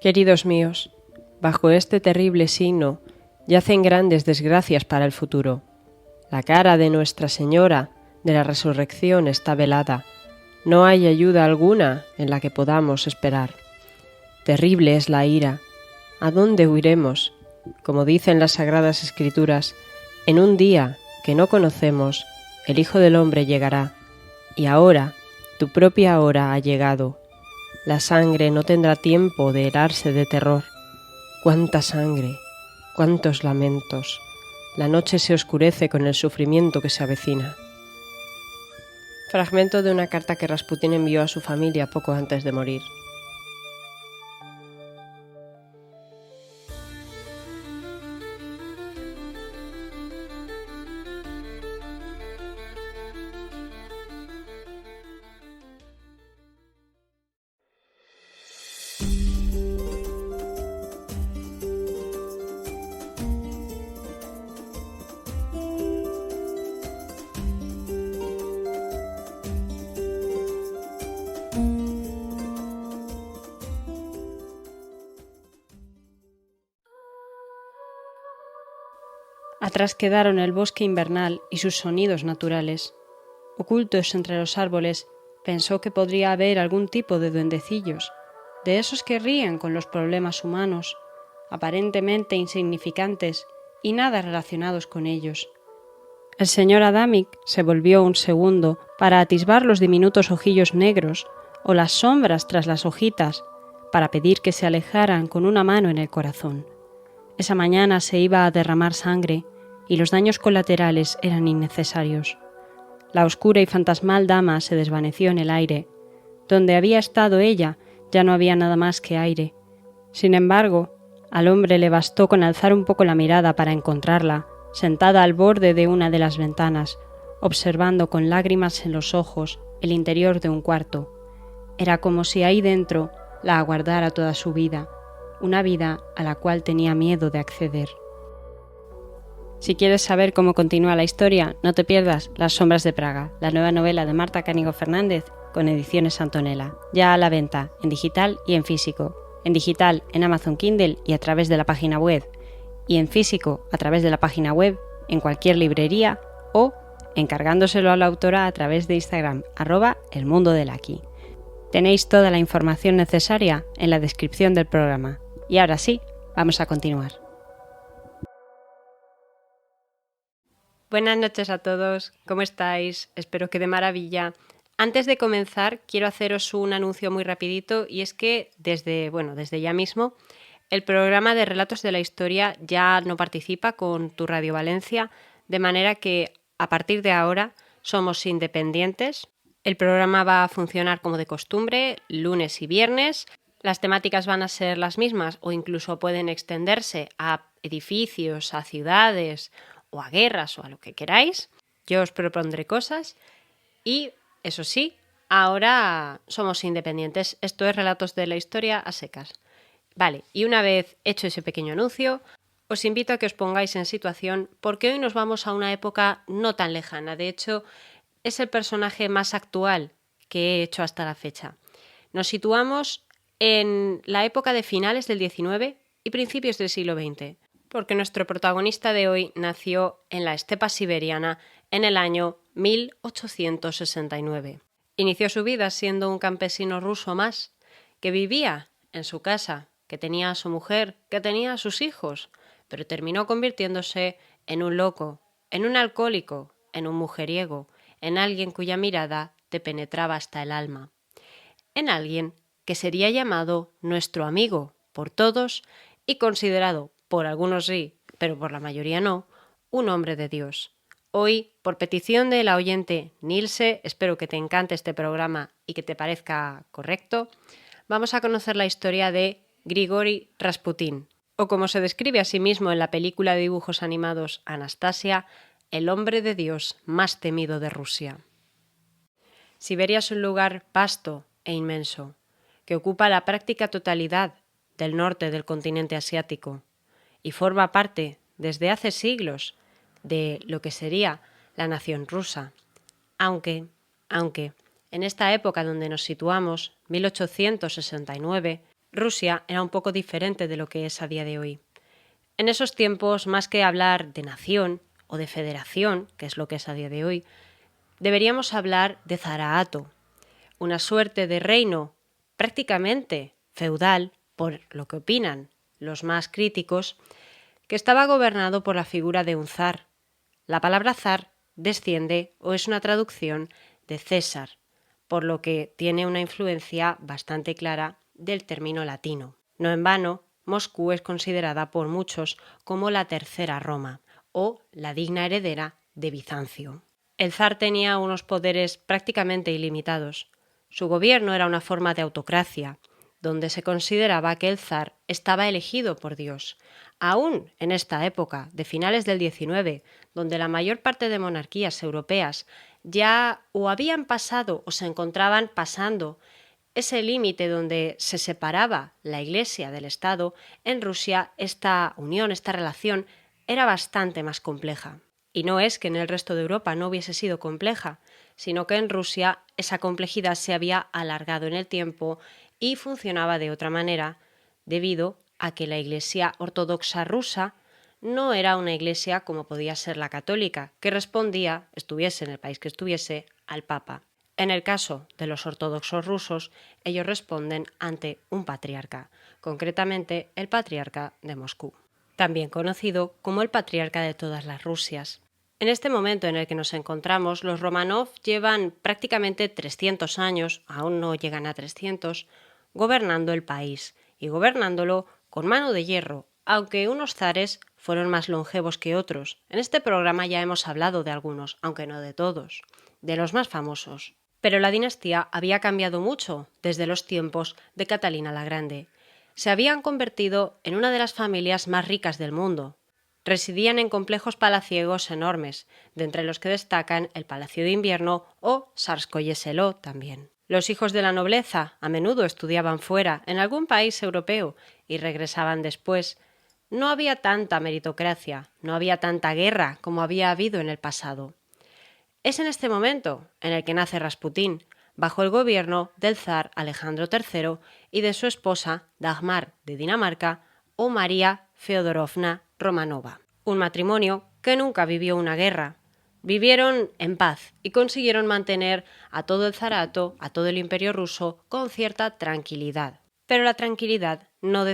Queridos míos, bajo este terrible signo yacen grandes desgracias para el futuro. La cara de Nuestra Señora de la Resurrección está velada. No hay ayuda alguna en la que podamos esperar. Terrible es la ira. ¿A dónde huiremos? Como dicen las Sagradas Escrituras, en un día que no conocemos, el Hijo del Hombre llegará. Y ahora, tu propia hora ha llegado. La sangre no tendrá tiempo de helarse de terror. ¡Cuánta sangre! ¡Cuántos lamentos! La noche se oscurece con el sufrimiento que se avecina. Fragmento de una carta que Rasputín envió a su familia poco antes de morir. Atrás quedaron el bosque invernal y sus sonidos naturales. Ocultos entre los árboles, pensó que podría haber algún tipo de duendecillos, de esos que ríen con los problemas humanos, aparentemente insignificantes y nada relacionados con ellos. El señor Adamic se volvió un segundo para atisbar los diminutos ojillos negros o las sombras tras las hojitas, para pedir que se alejaran con una mano en el corazón. Esa mañana se iba a derramar sangre y los daños colaterales eran innecesarios. La oscura y fantasmal dama se desvaneció en el aire. Donde había estado ella ya no había nada más que aire. Sin embargo, al hombre le bastó con alzar un poco la mirada para encontrarla, sentada al borde de una de las ventanas, observando con lágrimas en los ojos el interior de un cuarto. Era como si ahí dentro la aguardara toda su vida, una vida a la cual tenía miedo de acceder. Si quieres saber cómo continúa la historia, no te pierdas Las sombras de Praga, la nueva novela de Marta Cánigo Fernández con Ediciones Antonella, ya a la venta en digital y en físico. En digital en Amazon Kindle y a través de la página web, y en físico a través de la página web en cualquier librería o encargándoselo a la autora a través de Instagram, @elmundodelaki. Tenéis toda la información necesaria en la descripción del programa. Y ahora sí, vamos a continuar. Buenas noches a todos, ¿cómo estáis? Espero que de maravilla. Antes de comenzar, quiero haceros un anuncio muy rapidito, y es que desde ya mismo, el programa de Relatos de la Historia ya no participa con Tu Radio Valencia, de manera que a partir de ahora somos independientes. El programa va a funcionar como de costumbre, lunes y viernes. Las temáticas van a ser las mismas o incluso pueden extenderse a edificios, a ciudades o a guerras o a lo que queráis. Yo os propondré cosas y, eso sí, ahora somos independientes. Esto es Relatos de la Historia a secas. Vale, y una vez hecho ese pequeño anuncio, os invito a que os pongáis en situación porque hoy nos vamos a una época no tan lejana. De hecho, es el personaje más actual que he hecho hasta la fecha. Nos situamos en la época de finales del XIX y principios del siglo XX, porque nuestro protagonista de hoy nació en la estepa siberiana en el año 1869. Inició su vida siendo un campesino ruso más, que vivía en su casa, que tenía a su mujer, que tenía a sus hijos, pero terminó convirtiéndose en un loco, en un alcohólico, en un mujeriego, en alguien cuya mirada te penetraba hasta el alma, en alguien que sería llamado nuestro amigo por todos y considerado por algunos sí, pero por la mayoría no, un hombre de Dios. Hoy, por petición de la oyente Nilse, espero que te encante este programa y que te parezca correcto, vamos a conocer la historia de Grigori Rasputín, o como se describe a sí mismo en la película de dibujos animados Anastasia, el hombre de Dios más temido de Rusia. Siberia es un lugar vasto e inmenso, que ocupa la práctica totalidad del norte del continente asiático y forma parte, desde hace siglos, de lo que sería la nación rusa. Aunque, en esta época donde nos situamos, 1869, Rusia era un poco diferente de lo que es a día de hoy. En esos tiempos, más que hablar de nación o de federación, que es lo que es a día de hoy, deberíamos hablar de zarato, una suerte de reino prácticamente feudal, por lo que opinan los más críticos, que estaba gobernado por la figura de un zar. La palabra zar desciende o es una traducción de César, por lo que tiene una influencia bastante clara del término latino. No en vano, Moscú es considerada por muchos como la tercera Roma o la digna heredera de Bizancio. El zar tenía unos poderes prácticamente ilimitados. Su gobierno era una forma de autocracia, donde se consideraba que el zar estaba elegido por Dios. Aún en esta época, de finales del XIX, donde la mayor parte de monarquías europeas ya o habían pasado o se encontraban pasando ese límite donde se separaba la Iglesia del Estado, en Rusia esta unión, esta relación, era bastante más compleja. Y no es que en el resto de Europa no hubiese sido compleja, sino que en Rusia esa complejidad se había alargado en el tiempo y funcionaba de otra manera, debido a que la Iglesia ortodoxa rusa no era una iglesia como podía ser la católica, que respondía, estuviese en el país que estuviese, al Papa. En el caso de los ortodoxos rusos, ellos responden ante un patriarca, concretamente el patriarca de Moscú, también conocido como el patriarca de todas las Rusias. En este momento en el que nos encontramos, los Romanov llevan prácticamente 300 años, aún no llegan a 300, gobernando el país, y gobernándolo con mano de hierro, aunque unos zares fueron más longevos que otros. En este programa ya hemos hablado de algunos, aunque no de todos, de los más famosos. Pero la dinastía había cambiado mucho desde los tiempos de Catalina la Grande. Se habían convertido en una de las familias más ricas del mundo. Residían en complejos palaciegos enormes, de entre los que destacan el Palacio de Invierno o Tsarskoye Seló también. Los hijos de la nobleza a menudo estudiaban fuera, en algún país europeo, y regresaban después. No había tanta meritocracia, no había tanta guerra como había habido en el pasado. Es en este momento en el que nace Rasputín, bajo el gobierno del zar Alejandro III y de su esposa Dagmar de Dinamarca o María Feodorovna Romanova. Un matrimonio que nunca vivió una guerra. Vivieron en paz y consiguieron mantener a todo el zarato, a todo el imperio ruso, con cierta tranquilidad. Pero la tranquilidad no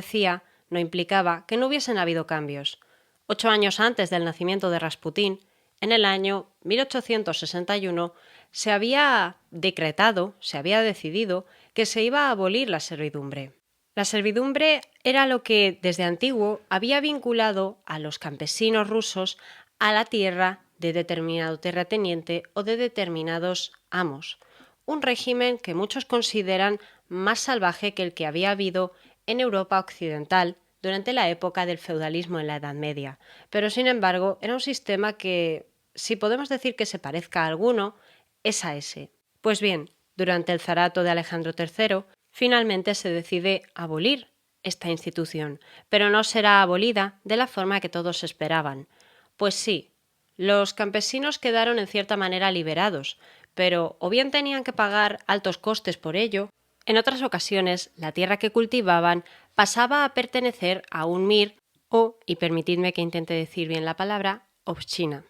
implicaba que no hubiesen habido cambios. 8 años antes del nacimiento de Rasputín, en el año 1861, se había decidido que se iba a abolir la servidumbre. La servidumbre era lo que desde antiguo había vinculado a los campesinos rusos a la tierra de determinado terrateniente o de determinados amos, un régimen que muchos consideran más salvaje que el que había habido en Europa occidental durante la época del feudalismo en la Edad Media, pero sin embargo era un sistema que, si podemos decir que se parezca a alguno, es a ese. Pues bien, durante el zarato de Alejandro III, finalmente se decide abolir esta institución, pero no será abolida de la forma que todos esperaban. Pues sí, los campesinos quedaron en cierta manera liberados, pero o bien tenían que pagar altos costes por ello, en otras ocasiones la tierra que cultivaban pasaba a pertenecer a un mir o, y permitidme que intente decir bien la palabra, obchina.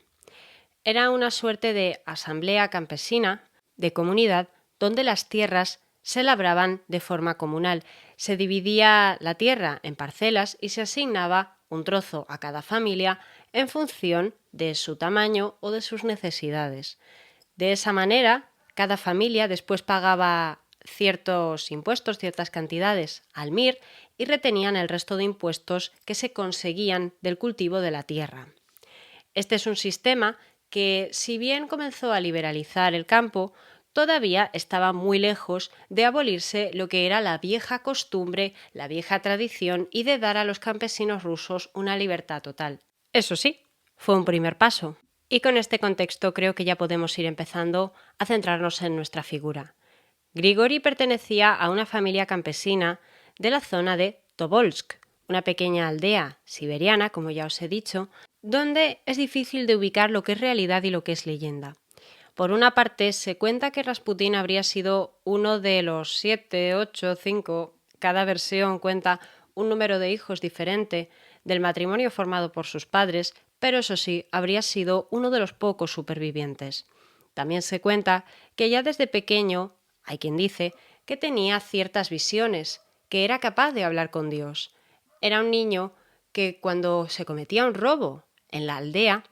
Era una suerte de asamblea campesina, de comunidad, donde las tierras se labraban de forma comunal. Se dividía la tierra en parcelas y se asignaba un trozo a cada familia en función de su tamaño o de sus necesidades. De esa manera, cada familia después pagaba ciertos impuestos, ciertas cantidades al MIR y retenían el resto de impuestos que se conseguían del cultivo de la tierra. Este es un sistema que, si bien comenzó a liberalizar el campo, todavía estaba muy lejos de abolirse lo que era la vieja costumbre, la vieja tradición y de dar a los campesinos rusos una libertad total. Eso sí, fue un primer paso. Y con este contexto creo que ya podemos ir empezando a centrarnos en nuestra figura. Grigori pertenecía a una familia campesina de la zona de Tobolsk, una pequeña aldea siberiana, como ya os he dicho, donde es difícil de ubicar lo que es realidad y lo que es leyenda. Por una parte, se cuenta que Rasputín habría sido uno de los 7, 8, 5 Cada versión cuenta un número de hijos diferente del matrimonio formado por sus padres, pero eso sí, habría sido uno de los pocos supervivientes. También se cuenta que ya desde pequeño, hay quien dice, que tenía ciertas visiones, que era capaz de hablar con Dios. Era un niño que cuando se cometía un robo en la aldea,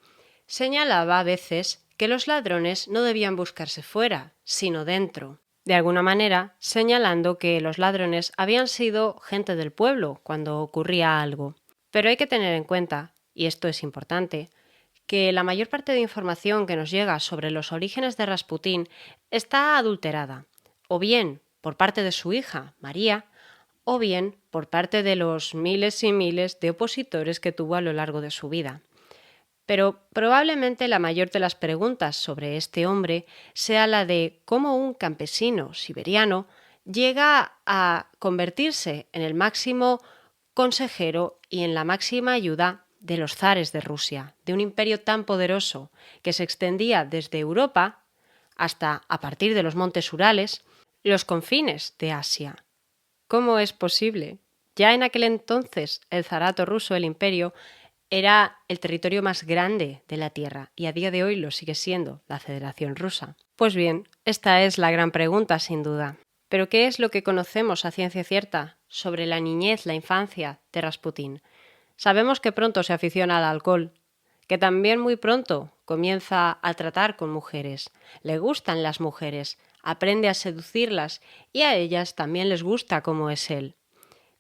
señalaba a veces que los ladrones no debían buscarse fuera, sino dentro. De alguna manera, señalando que los ladrones habían sido gente del pueblo cuando ocurría algo. Pero hay que tener en cuenta, y esto es importante, que la mayor parte de información que nos llega sobre los orígenes de Rasputín está adulterada, o bien por parte de su hija, María, o bien por parte de los miles y miles de opositores que tuvo a lo largo de su vida. Pero probablemente la mayor de las preguntas sobre este hombre sea la de cómo un campesino siberiano llega a convertirse en el máximo consejero y en la máxima ayuda de los zares de Rusia, de un imperio tan poderoso que se extendía desde Europa hasta, a partir de los montes Urales, los confines de Asia. ¿Cómo es posible? Ya en aquel entonces el zarato ruso, el imperio, era el territorio más grande de la Tierra y a día de hoy lo sigue siendo la Federación Rusa. Pues bien, esta es la gran pregunta sin duda. ¿Pero qué es lo que conocemos a ciencia cierta sobre la niñez, la infancia de Rasputín? Sabemos que pronto se aficiona al alcohol, que también muy pronto comienza a tratar con mujeres, le gustan las mujeres, aprende a seducirlas y a ellas también les gusta cómo es él.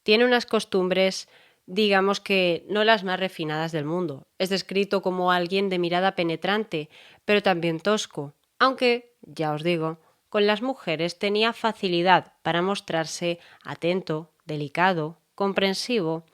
Tiene unas costumbres, digamos que no las más refinadas del mundo. Es descrito como alguien de mirada penetrante, pero también tosco, aunque, ya os digo, con las mujeres tenía facilidad para mostrarse atento, delicado, comprensivo.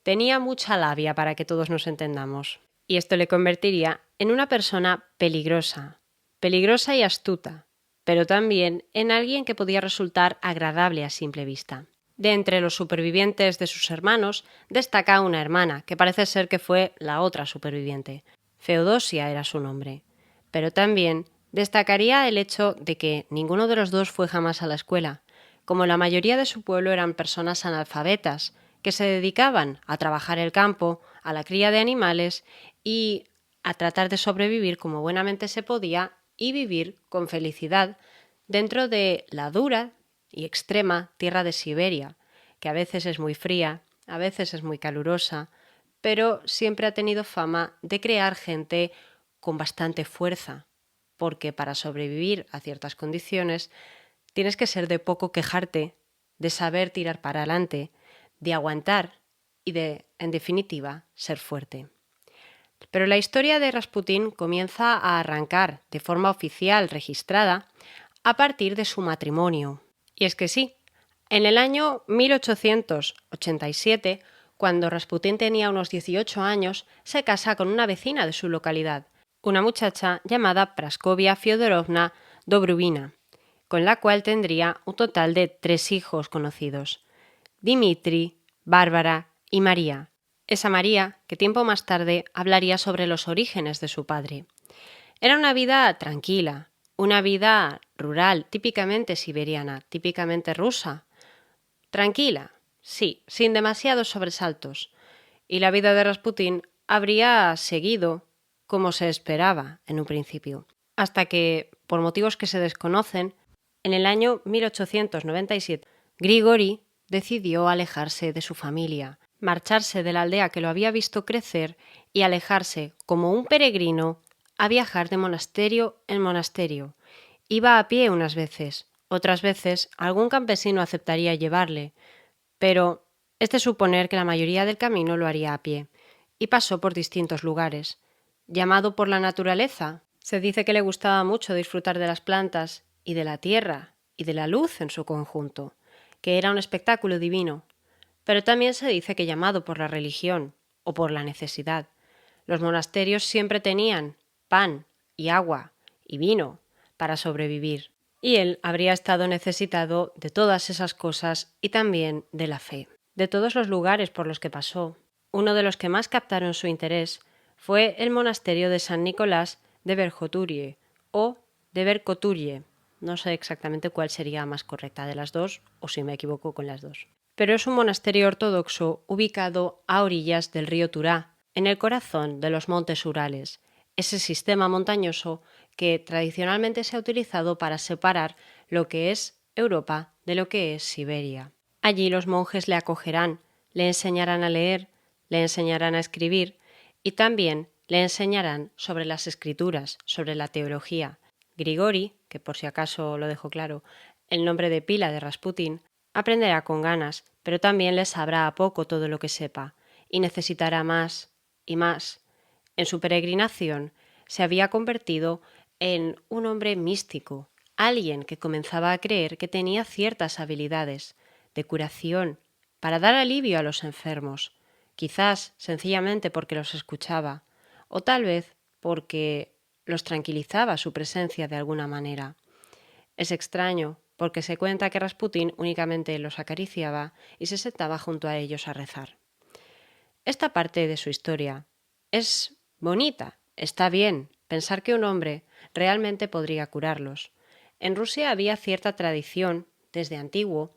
Tenía mucha labia para que todos nos entendamos. Y esto le convertiría en una persona peligrosa, peligrosa y astuta, pero también en alguien que podía resultar agradable a simple vista. De entre los supervivientes de sus hermanos, destaca una hermana, que parece ser que fue la otra superviviente. Feodosia era su nombre. Pero también destacaría el hecho de que ninguno de los dos fue jamás a la escuela. Como la mayoría de su pueblo eran personas analfabetas, que se dedicaban a trabajar el campo, a la cría de animales y a tratar de sobrevivir como buenamente se podía y vivir con felicidad dentro de la dura y extrema tierra de Siberia, que a veces es muy fría, a veces es muy calurosa, pero siempre ha tenido fama de crear gente con bastante fuerza, porque para sobrevivir a ciertas condiciones tienes que ser de poco quejarte, de saber tirar para adelante, de aguantar y de, en definitiva, ser fuerte. Pero la historia de Rasputín comienza a arrancar de forma oficial registrada a partir de su matrimonio. Y es que sí, en el año 1887, cuando Rasputín tenía unos 18 años, se casa con una vecina de su localidad, una muchacha llamada Praskovia Fyodorovna Dobrubina, con la cual tendría un total de 3 hijos conocidos: Dmitri, Bárbara y María. Esa María que tiempo más tarde hablaría sobre los orígenes de su padre. Era una vida tranquila, una vida rural, típicamente siberiana, típicamente rusa. Tranquila, sí, sin demasiados sobresaltos. Y la vida de Rasputín habría seguido como se esperaba en un principio, hasta que, por motivos que se desconocen, en el año 1897, Grigori decidió alejarse de su familia, marcharse de la aldea que lo había visto crecer y alejarse, como un peregrino, a viajar de monasterio en monasterio. Iba a pie unas veces, otras veces algún campesino aceptaría llevarle, pero es de suponer que la mayoría del camino lo haría a pie, y pasó por distintos lugares. Llamado por la naturaleza, se dice que le gustaba mucho disfrutar de las plantas y de la tierra y de la luz en su conjunto, que era un espectáculo divino. Pero también se dice que llamado por la religión o por la necesidad. Los monasterios siempre tenían pan y agua y vino para sobrevivir, y él habría estado necesitado de todas esas cosas y también de la fe. De todos los lugares por los que pasó, uno de los que más captaron su interés fue el monasterio de San Nicolás de Verkhoturye o de Verkhoturye. No sé exactamente cuál sería más correcta de las dos, o si me equivoco con las dos. pero es un monasterio ortodoxo ubicado a orillas del río Turá, en el corazón de los montes Urales, ese sistema montañoso que tradicionalmente se ha utilizado para separar lo que es Europa de lo que es Siberia. Allí los monjes le acogerán, le enseñarán a leer, le enseñarán a escribir y también le enseñarán sobre las escrituras, sobre la teología. Grigori, que por si acaso lo dejo claro, el nombre de pila de Rasputín, aprenderá con ganas, pero también le sabrá a poco todo lo que sepa, y necesitará más y más. En su peregrinación se había convertido en un hombre místico, alguien que comenzaba a creer que tenía ciertas habilidades de curación para dar alivio a los enfermos, quizás sencillamente porque los escuchaba, o tal vez porque los tranquilizaba su presencia de alguna manera. Es extraño, porque se cuenta que Rasputín únicamente los acariciaba y se sentaba junto a ellos a rezar. Esta parte de su historia es bonita, está bien pensar que un hombre realmente podría curarlos. En Rusia había cierta tradición, desde antiguo.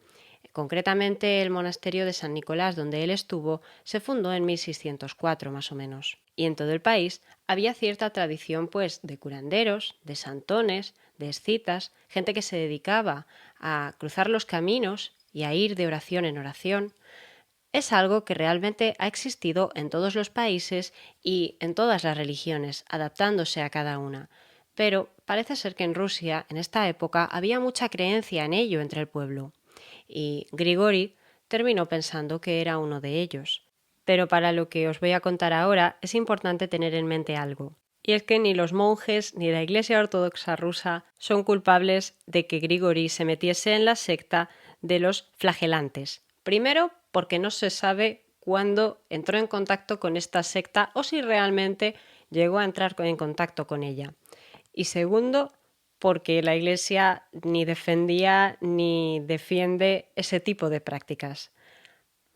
Concretamente, el monasterio de San Nicolás, donde él estuvo, se fundó en 1604 más o menos. Y en todo el país había cierta tradición, pues, de curanderos, de santones, de escitas, gente que se dedicaba a cruzar los caminos y a ir de oración en oración. Es algo que realmente ha existido en todos los países y en todas las religiones, adaptándose a cada una. Pero parece ser que en Rusia, en esta época, había mucha creencia en ello entre el pueblo y Grigori terminó pensando que era uno de ellos. Pero para lo que os voy a contar ahora es importante tener en mente algo. Y es que ni los monjes ni la Iglesia Ortodoxa rusa son culpables de que Grigori se metiese en la secta de los flagelantes. Primero, porque no se sabe cuándo entró en contacto con esta secta o si realmente llegó a entrar en contacto con ella. Y segundo, porque la Iglesia ni defendía ni defiende ese tipo de prácticas.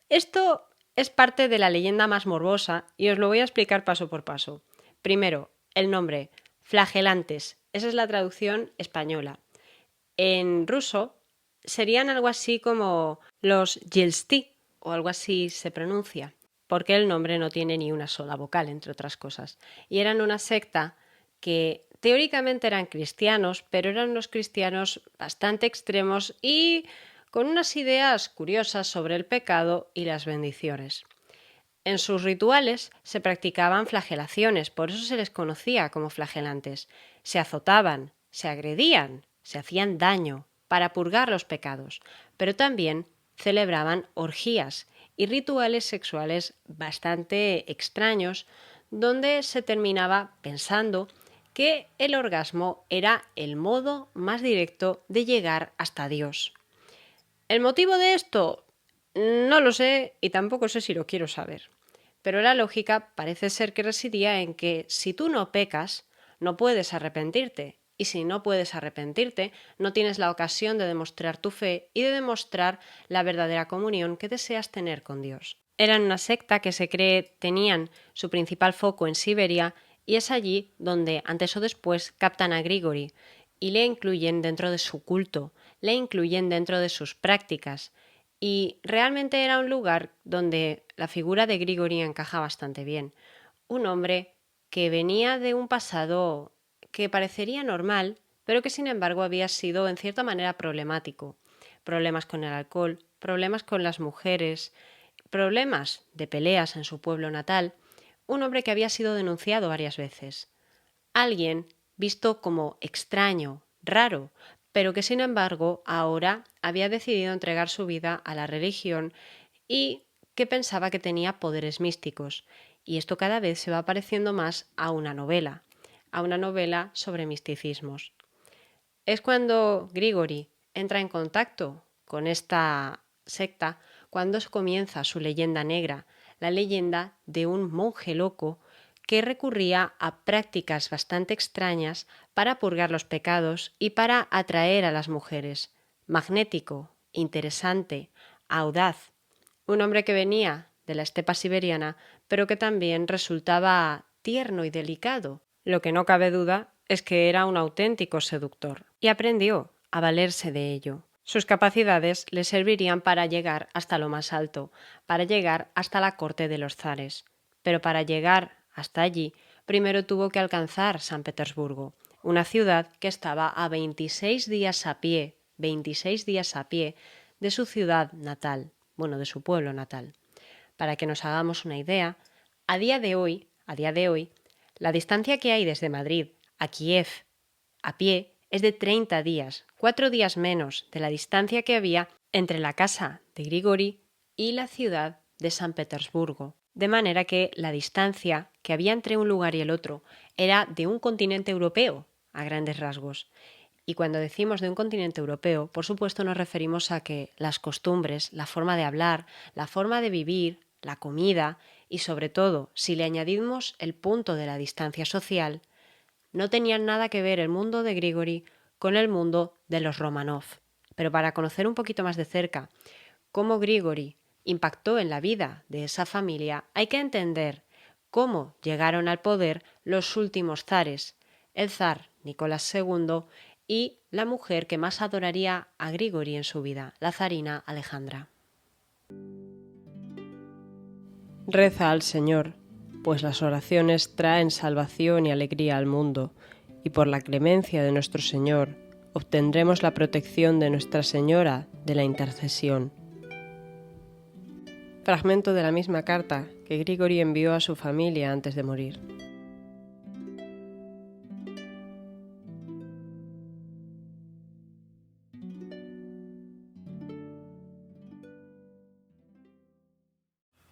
Esto es parte de la leyenda más morbosa y os lo voy a explicar paso por paso. Primero, el nombre, flagelantes. Esa es la traducción española. En ruso serían algo así como los yelsti, o algo así se pronuncia, porque el nombre no tiene ni una sola vocal, entre otras cosas. Y eran una secta que teóricamente eran cristianos, pero eran unos cristianos bastante extremos y con unas ideas curiosas sobre el pecado y las bendiciones. En sus rituales se practicaban flagelaciones, por eso se les conocía como flagelantes. Se azotaban, se agredían, se hacían daño para purgar los pecados, pero también celebraban orgías y rituales sexuales bastante extraños, donde se terminaba pensando que el orgasmo era el modo más directo de llegar hasta Dios. ¿El motivo de esto? No lo sé y tampoco sé si lo quiero saber. Pero la lógica parece ser que residía en que si tú no pecas, no puedes arrepentirte. Y si no puedes arrepentirte, no tienes la ocasión de demostrar tu fe y de demostrar la verdadera comunión que deseas tener con Dios. Eran una secta que se cree tenían su principal foco en Siberia y es allí donde, antes o después, captan a Grigori y le incluyen dentro de su culto, le incluyen dentro de sus prácticas. Y realmente era un lugar donde la figura de Grigori encaja bastante bien. Un hombre que venía de un pasado que parecería normal, pero que sin embargo había sido en cierta manera problemático. Problemas con el alcohol, problemas con las mujeres, problemas de peleas en su pueblo natal. Un hombre que había sido denunciado varias veces. Alguien visto como extraño, raro, pero que sin embargo ahora había decidido entregar su vida a la religión y que pensaba que tenía poderes místicos. Y esto cada vez se va pareciendo más a una novela sobre misticismos. Es cuando Grigori entra en contacto con esta secta cuando comienza su leyenda negra, la leyenda de un monje loco que recurría a prácticas bastante extrañas para purgar los pecados y para atraer a las mujeres. Magnético, interesante, audaz. Un hombre que venía de la estepa siberiana, pero que también resultaba tierno y delicado. Lo que no cabe duda es que era un auténtico seductor, y aprendió a valerse de ello. Sus capacidades le servirían para llegar hasta lo más alto, para llegar hasta la corte de los zares. Pero para llegar hasta allí, primero tuvo que alcanzar San Petersburgo, una ciudad que estaba a 26 días a pie, 26 días a pie de su ciudad natal, bueno, de su pueblo natal. Para que nos hagamos una idea, a día de hoy, la distancia que hay desde Madrid a Kiev a pie es de 30 días, 4 días menos de la distancia que había entre la casa de Grigori y la ciudad de San Petersburgo. De manera que la distancia que había entre un lugar y el otro era de un continente europeo, a grandes rasgos. Y cuando decimos de un continente europeo, por supuesto nos referimos a que las costumbres, la forma de hablar, la forma de vivir, la comida y sobre todo, si le añadimos el punto de la distancia social, no tenían nada que ver el mundo de Grigori con el mundo de los Romanov. Pero para conocer un poquito más de cerca cómo Grigori impactó en la vida de esa familia, hay que entender cómo llegaron al poder los últimos zares, el zar Nicolás II y la mujer que más adoraría a Grigori en su vida, la zarina Alejandra. Reza al Señor, pues las oraciones traen salvación y alegría al mundo, y por la clemencia de nuestro Señor obtendremos la protección de Nuestra Señora de la Intercesión. Fragmento de la misma carta que Grigori envió a su familia antes de morir.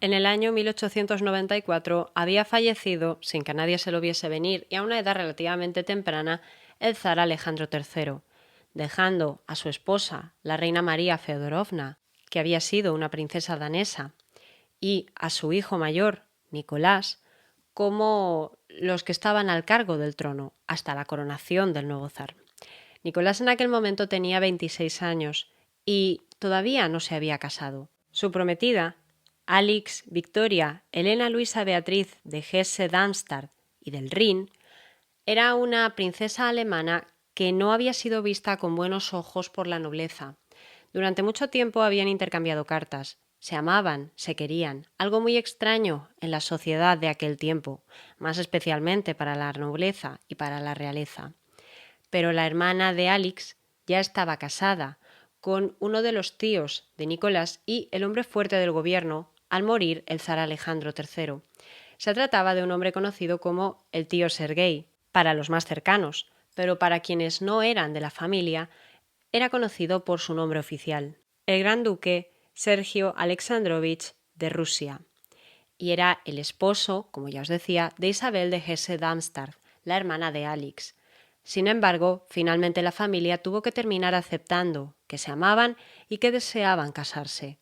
En el año 1894 había fallecido, sin que nadie se lo viese venir y a una edad relativamente temprana, el zar Alejandro III, dejando a su esposa, la reina María Feodorovna, que había sido una princesa danesa, y a su hijo mayor, Nicolás, como los que estaban al cargo del trono hasta la coronación del nuevo zar. Nicolás en aquel momento tenía 26 años y todavía no se había casado. Su prometida, Alix Victoria Elena Luisa Beatriz de Hesse-Darmstadt y del Rin, era una princesa alemana que no había sido vista con buenos ojos por la nobleza. Durante mucho tiempo habían intercambiado cartas, se amaban, se querían, algo muy extraño en la sociedad de aquel tiempo, más especialmente para la nobleza y para la realeza. Pero la hermana de Alix ya estaba casada con uno de los tíos de Nicolás y el hombre fuerte del gobierno al morir el zar Alejandro III. Se trataba de un hombre conocido como el tío Sergei, para los más cercanos, pero para quienes no eran de la familia, era conocido por su nombre oficial, el gran duque Sergio Alexandrovich de Rusia, y era el esposo, como ya os decía, de Isabel de Hesse-Darmstadt, la hermana de Alix. Sin embargo, finalmente la familia tuvo que terminar aceptando que se amaban y que deseaban casarse.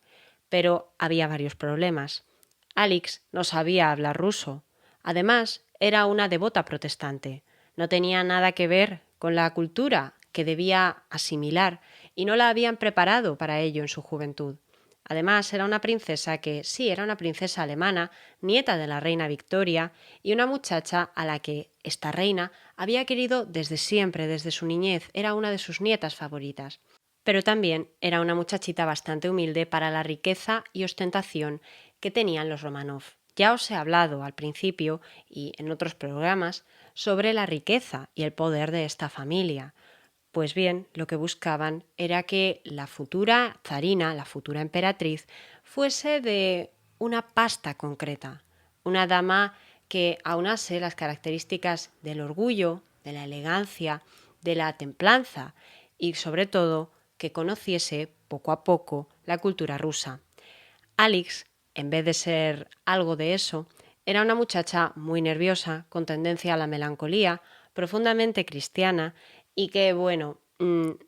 Pero había varios problemas. Alix no sabía hablar ruso. Además, era una devota protestante. No tenía nada que ver con la cultura que debía asimilar y no la habían preparado para ello en su juventud. Además, era una princesa que sí era una princesa alemana, nieta de la reina Victoria, y una muchacha a la que esta reina había querido desde siempre, desde su niñez, era una de sus nietas favoritas. Pero también era una muchachita bastante humilde para la riqueza y ostentación que tenían los Romanov. Ya os he hablado al principio y en otros programas sobre la riqueza y el poder de esta familia. Pues bien, lo que buscaban era que la futura zarina, la futura emperatriz, fuese de una pasta concreta, una dama que aunase las características del orgullo, de la elegancia, de la templanza y, sobre todo, que conociese poco a poco la cultura rusa. Alix, en vez de ser algo de eso, era una muchacha muy nerviosa, con tendencia a la melancolía, profundamente cristiana y que, bueno,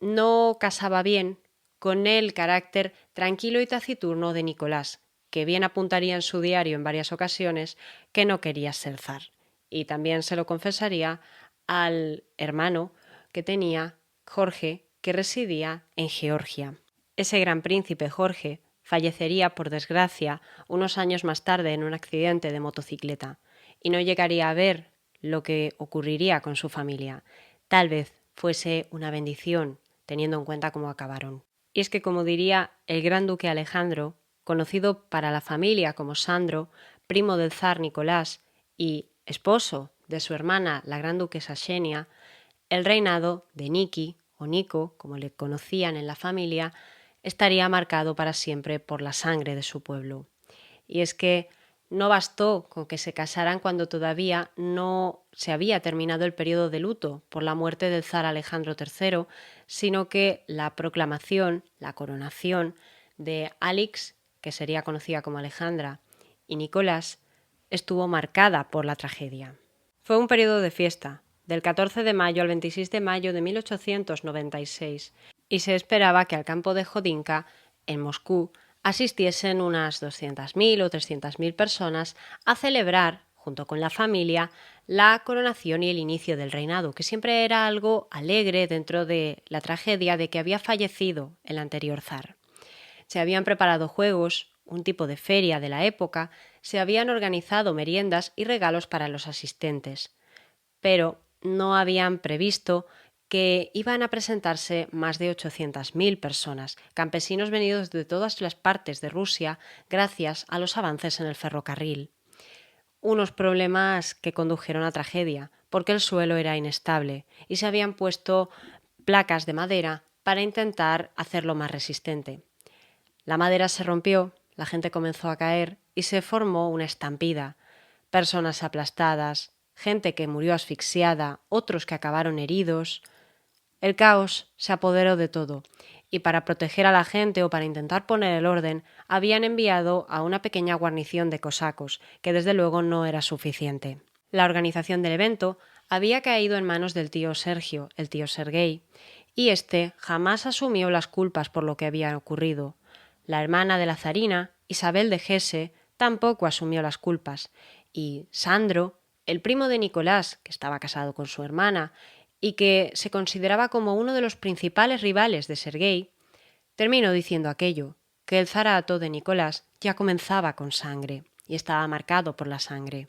no casaba bien con el carácter tranquilo y taciturno de Nicolás, que bien apuntaría en su diario en varias ocasiones que no quería ser zar. Y también se lo confesaría al hermano que tenía, Jorge, que residía en Georgia. Ese gran príncipe Jorge fallecería, por desgracia, unos años más tarde en un accidente de motocicleta, y no llegaría a ver lo que ocurriría con su familia. Tal vez fuese una bendición, teniendo en cuenta cómo acabaron. Y es que, como diría el gran duque Alejandro, conocido para la familia como Sandro, primo del zar Nicolás y esposo de su hermana la gran duquesa Xenia, el reinado de Niki, o Nico, como le conocían en la familia, estaría marcado para siempre por la sangre de su pueblo. Y es que no bastó con que se casaran cuando todavía no se había terminado el periodo de luto por la muerte del zar Alejandro III, sino que la proclamación, la coronación de Alix, que sería conocida como Alejandra, y Nicolás, estuvo marcada por la tragedia. Fue un periodo de fiesta, del 14 de mayo al 26 de mayo de 1896, y se esperaba que al campo de Jodinka, en Moscú, asistiesen unas 200.000 o 300.000 personas a celebrar, junto con la familia, la coronación y el inicio del reinado, que siempre era algo alegre dentro de la tragedia de que había fallecido el anterior zar. Se habían preparado juegos, un tipo de feria de la época, se habían organizado meriendas y regalos para los asistentes, pero no habían previsto que iban a presentarse más de 800.000 personas, campesinos venidos de todas las partes de Rusia gracias a los avances en el ferrocarril. Unos problemas que condujeron a tragedia, porque el suelo era inestable y se habían puesto placas de madera para intentar hacerlo más resistente. La madera se rompió, la gente comenzó a caer y se formó una estampida. Personas aplastadas, gente que murió asfixiada, otros que acabaron heridos. El caos se apoderó de todo, y para proteger a la gente o para intentar poner el orden, habían enviado a una pequeña guarnición de cosacos, que desde luego no era suficiente. La organización del evento había caído en manos del tío Sergio, el tío Sergei, y éste jamás asumió las culpas por lo que había ocurrido. La hermana de la zarina, Isabel de Hesse, tampoco asumió las culpas, y Sandro, el primo de Nicolás, que estaba casado con su hermana y que se consideraba como uno de los principales rivales de Sergei, terminó diciendo aquello, que el zarato de Nicolás ya comenzaba con sangre y estaba marcado por la sangre.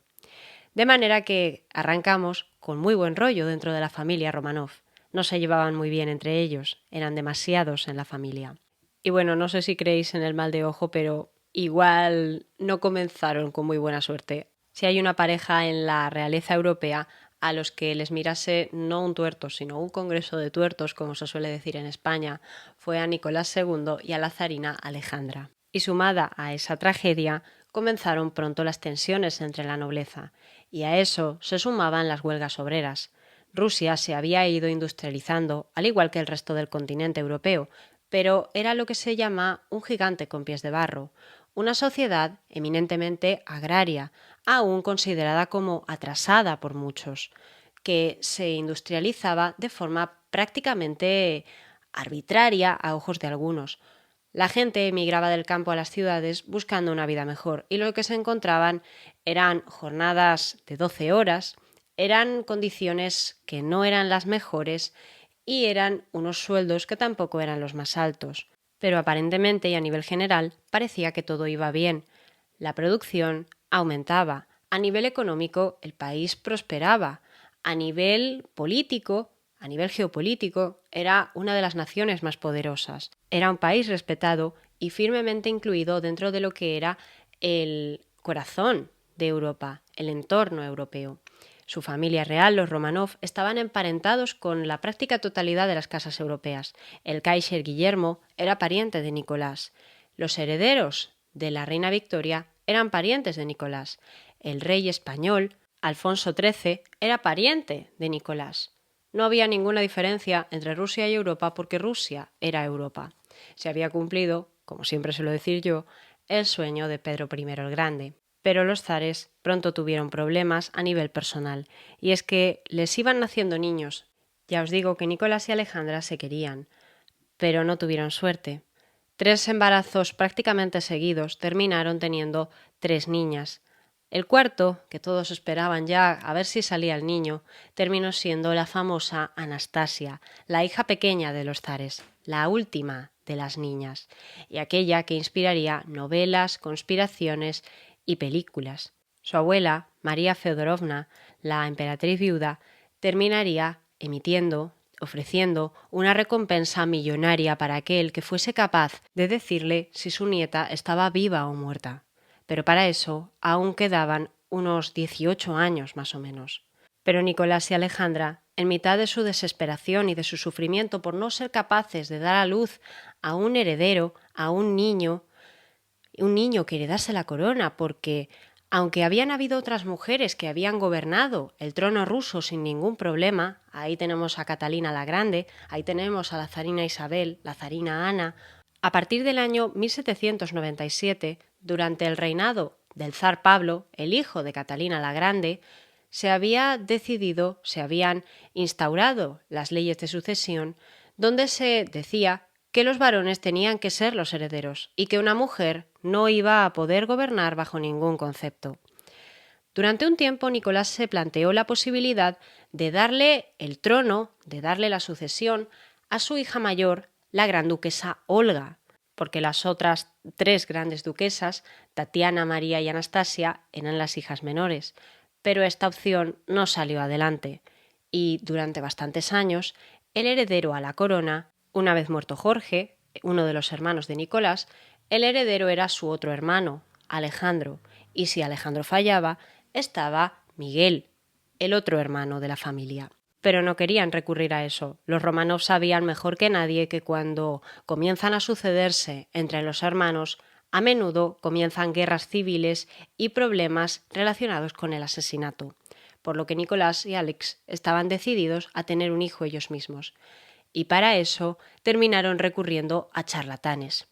De manera que arrancamos con muy buen rollo dentro de la familia Romanov. No se llevaban muy bien entre ellos, eran demasiados en la familia. Y bueno, no sé si creéis en el mal de ojo, pero igual no comenzaron con muy buena suerte. Si hay una pareja en la realeza europea a los que les mirase no un tuerto, sino un congreso de tuertos, como se suele decir en España, fue a Nicolás II y a la zarina Alejandra. Y sumada a esa tragedia, comenzaron pronto las tensiones entre la nobleza, y a eso se sumaban las huelgas obreras. Rusia se había ido industrializando, al igual que el resto del continente europeo, pero era lo que se llama un gigante con pies de barro, una sociedad eminentemente agraria, aún considerada como atrasada por muchos, que se industrializaba de forma prácticamente arbitraria a ojos de algunos. La gente emigraba del campo a las ciudades buscando una vida mejor y lo que se encontraban eran jornadas de 12 horas, eran condiciones que no eran las mejores y eran unos sueldos que tampoco eran los más altos. Pero aparentemente y a nivel general parecía que todo iba bien. La producción aumentaba, a nivel económico el país prosperaba, a nivel político, a nivel geopolítico, era una de las naciones más poderosas. Era un país respetado y firmemente incluido dentro de lo que era el corazón de Europa, el entorno europeo. Su familia real, los Romanov, estaban emparentados con la práctica totalidad de las casas europeas. El Kaiser Guillermo era pariente de Nicolás. Los herederos de la reina Victoria eran parientes de Nicolás. El rey español, Alfonso XIII, era pariente de Nicolás. No había ninguna diferencia entre Rusia y Europa porque Rusia era Europa. Se había cumplido, como siempre suelo decir yo, el sueño de Pedro I el Grande. Pero los zares pronto tuvieron problemas a nivel personal, y es que les iban naciendo niños. Ya os digo que Nicolás y Alejandra se querían, pero no tuvieron suerte. 3 embarazos prácticamente seguidos terminaron teniendo 3 niñas. El cuarto, que todos esperaban ya a ver si salía el niño, terminó siendo la famosa Anastasia, la hija pequeña de los zares, la última de las niñas, y aquella que inspiraría novelas, conspiraciones y películas. Su abuela, María Feodorovna, la emperatriz viuda, terminaría emitiendo ofreciendo una recompensa millonaria para aquel que fuese capaz de decirle si su nieta estaba viva o muerta. Pero para eso aún quedaban unos 18 años más o menos. Pero Nicolás y Alejandra, en mitad de su desesperación y de su sufrimiento por no ser capaces de dar a luz a un heredero, a un niño que heredase la corona, porque aunque habían habido otras mujeres que habían gobernado el trono ruso sin ningún problema, ahí tenemos a Catalina la Grande, ahí tenemos a la zarina Isabel, la zarina Ana, a partir del año 1797, durante el reinado del zar Pablo, el hijo de Catalina la Grande, se habían instaurado las leyes de sucesión, donde se decía que los varones tenían que ser los herederos y que una mujer no iba a poder gobernar bajo ningún concepto. Durante un tiempo Nicolás se planteó la posibilidad de darle el trono, de darle la sucesión a su hija mayor, la gran duquesa Olga, porque las otras 3 grandes duquesas, Tatiana, María y Anastasia, eran las hijas menores, pero esta opción no salió adelante y durante bastantes años el heredero a la corona, una vez muerto Jorge, uno de los hermanos de Nicolás, el heredero era su otro hermano, Alejandro, y si Alejandro fallaba, estaba Miguel, el otro hermano de la familia. Pero no querían recurrir a eso. Los Románov sabían mejor que nadie que cuando comienzan a sucederse entre los hermanos, a menudo comienzan guerras civiles y problemas relacionados con el asesinato, por lo que Nicolás y Alex estaban decididos a tener un hijo ellos mismos, y para eso terminaron recurriendo a charlatanes.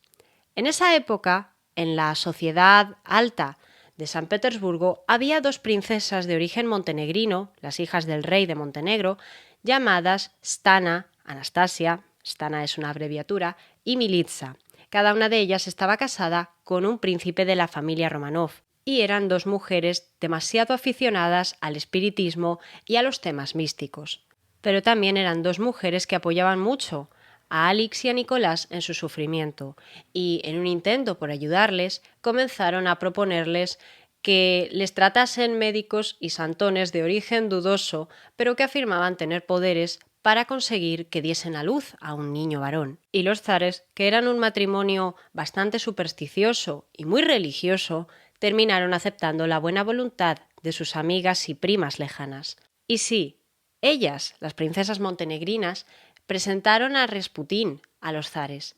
En esa época, en la sociedad alta de San Petersburgo, había 2 princesas de origen montenegrino, las hijas del rey de Montenegro, llamadas Stana, Anastasia, Stana es una abreviatura, y Militsa. Cada una de ellas estaba casada con un príncipe de la familia Romanov, y eran 2 mujeres demasiado aficionadas al espiritismo y a los temas místicos. Pero también eran 2 mujeres que apoyaban mucho a Alex y a Nicolás en su sufrimiento, y en un intento por ayudarles, comenzaron a proponerles que les tratasen médicos y santones de origen dudoso, pero que afirmaban tener poderes para conseguir que diesen a luz a un niño varón. Y los zares, que eran un matrimonio bastante supersticioso y muy religioso, terminaron aceptando la buena voluntad de sus amigas y primas lejanas. Y sí, ellas, las princesas montenegrinas, presentaron a Rasputín a los zares,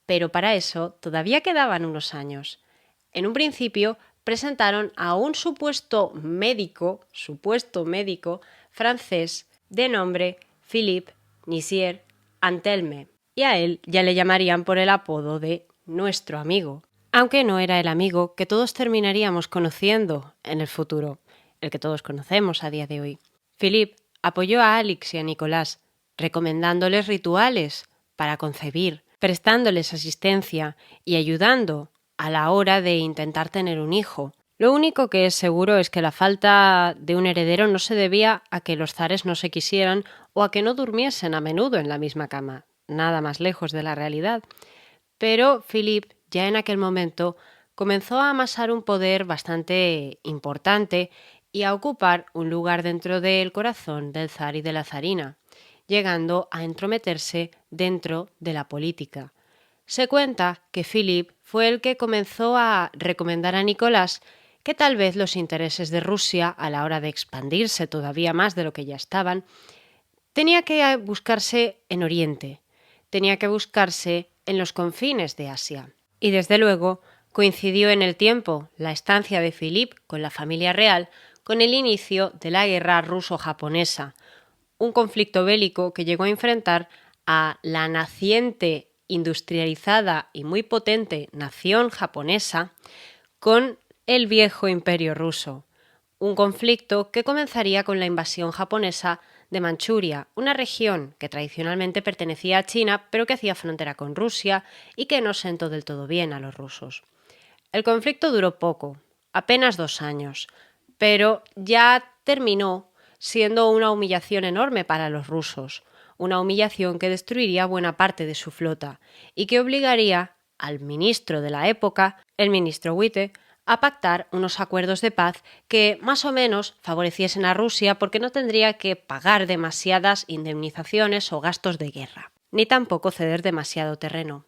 pero para eso todavía quedaban unos años. En un principio presentaron a un supuesto médico francés de nombre Philippe Nizier Antelme, y a él ya le llamarían por el apodo de nuestro amigo, aunque no era el amigo que todos terminaríamos conociendo en el futuro, el que todos conocemos a día de hoy. Philippe apoyó a Alex y a Nicolás, recomendándoles rituales para concebir, prestándoles asistencia y ayudando a la hora de intentar tener un hijo. Lo único que es seguro es que la falta de un heredero no se debía a que los zares no se quisieran o a que no durmiesen a menudo en la misma cama, nada más lejos de la realidad. Pero Philippe, ya en aquel momento, comenzó a amasar un poder bastante importante y a ocupar un lugar dentro del corazón del zar y de la zarina, llegando a entrometerse dentro de la política. Se cuenta que Philippe fue el que comenzó a recomendar a Nicolás que tal vez los intereses de Rusia, a la hora de expandirse todavía más de lo que ya estaban, tenía que buscarse en Oriente, tenía que buscarse en los confines de Asia. Y desde luego coincidió en el tiempo la estancia de Philippe con la familia real con el inicio de la guerra ruso-japonesa, un conflicto bélico que llegó a enfrentar a la naciente, industrializada y muy potente nación japonesa con el viejo imperio ruso. Un conflicto que comenzaría con la invasión japonesa de Manchuria, una región que tradicionalmente pertenecía a China, pero que hacía frontera con Rusia y que no sentó del todo bien a los rusos. El conflicto duró poco, apenas 2 años, pero ya terminó siendo una humillación enorme para los rusos, una humillación que destruiría buena parte de su flota y que obligaría al ministro de la época, el ministro Witte, a pactar unos acuerdos de paz que más o menos favoreciesen a Rusia porque no tendría que pagar demasiadas indemnizaciones o gastos de guerra, ni tampoco ceder demasiado terreno.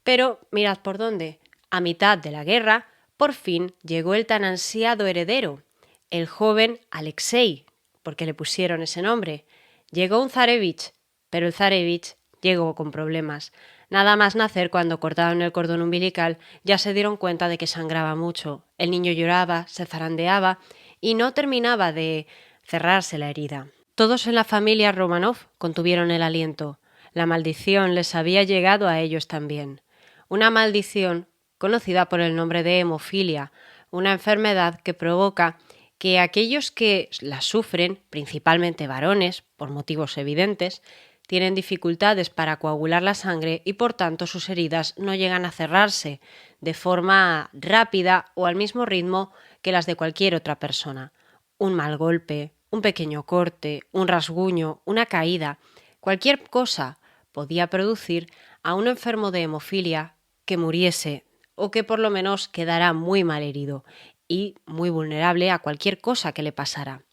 Pero mirad por dónde. A mitad de la guerra, por fin llegó el tan ansiado heredero, el joven Alexei, porque le pusieron ese nombre. Llegó un zarevich, pero el zarevich llegó con problemas. Nada más nacer, cuando cortaron el cordón umbilical, ya se dieron cuenta de que sangraba mucho. El niño lloraba, se zarandeaba y no terminaba de cerrarse la herida. Todos en la familia Romanov contuvieron el aliento. La maldición les había llegado a ellos también. Una maldición conocida por el nombre de hemofilia, una enfermedad que provoca que aquellos que la sufren, principalmente varones, por motivos evidentes, tienen dificultades para coagular la sangre y por tanto sus heridas no llegan a cerrarse de forma rápida o al mismo ritmo que las de cualquier otra persona. Un mal golpe, un pequeño corte, un rasguño, una caída, cualquier cosa podía producir a un enfermo de hemofilia que muriese o que por lo menos quedara muy mal herido y muy vulnerable a cualquier cosa que le pasara.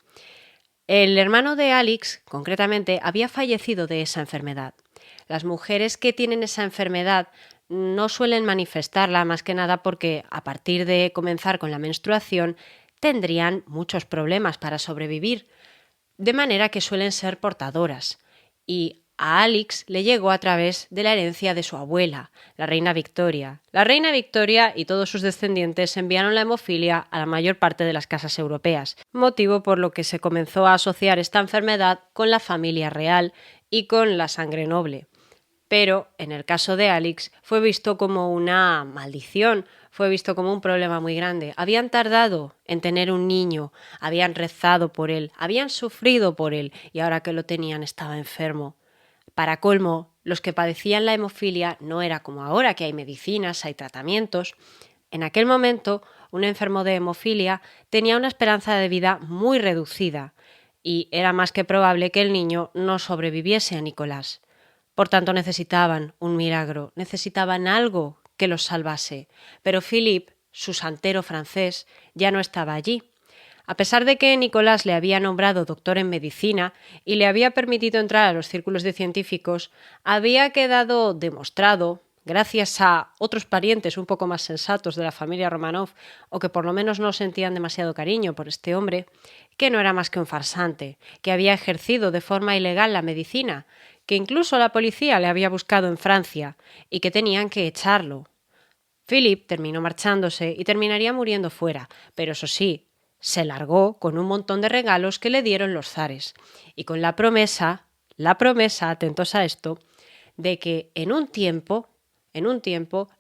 El hermano de Alex, concretamente, había fallecido de esa enfermedad. Las mujeres que tienen esa enfermedad no suelen manifestarla más que nada porque a partir de comenzar con la menstruación tendrían muchos problemas para sobrevivir, de manera que suelen ser portadoras. Y a Alex le llegó a través de la herencia de su abuela, la reina Victoria. La reina Victoria y todos sus descendientes enviaron la hemofilia a la mayor parte de las casas europeas, motivo por lo que se comenzó a asociar esta enfermedad con la familia real y con la sangre noble. Pero en el caso de Alex fue visto como una maldición, fue visto como un problema muy grande. Habían tardado en tener un niño, habían rezado por él, habían sufrido por él y ahora que lo tenían estaba enfermo. Para colmo, los que padecían la hemofilia no era como ahora, que hay medicinas, hay tratamientos. En aquel momento, un enfermo de hemofilia tenía una esperanza de vida muy reducida y era más que probable que el niño no sobreviviese a Nicolás. Por tanto, necesitaban un milagro, necesitaban algo que los salvase. Pero Philippe, su santero francés, ya no estaba allí. A pesar de que Nicolás le había nombrado doctor en medicina y le había permitido entrar a los círculos de científicos, había quedado demostrado, gracias a otros parientes un poco más sensatos de la familia Romanov, o que por lo menos no sentían demasiado cariño por este hombre, que no era más que un farsante, que había ejercido de forma ilegal la medicina, que incluso la policía le había buscado en Francia y que tenían que echarlo. Philip terminó marchándose y terminaría muriendo fuera, pero eso sí, se largó con un montón de regalos que le dieron los zares y con la promesa, atentos a esto, de que en un tiempo,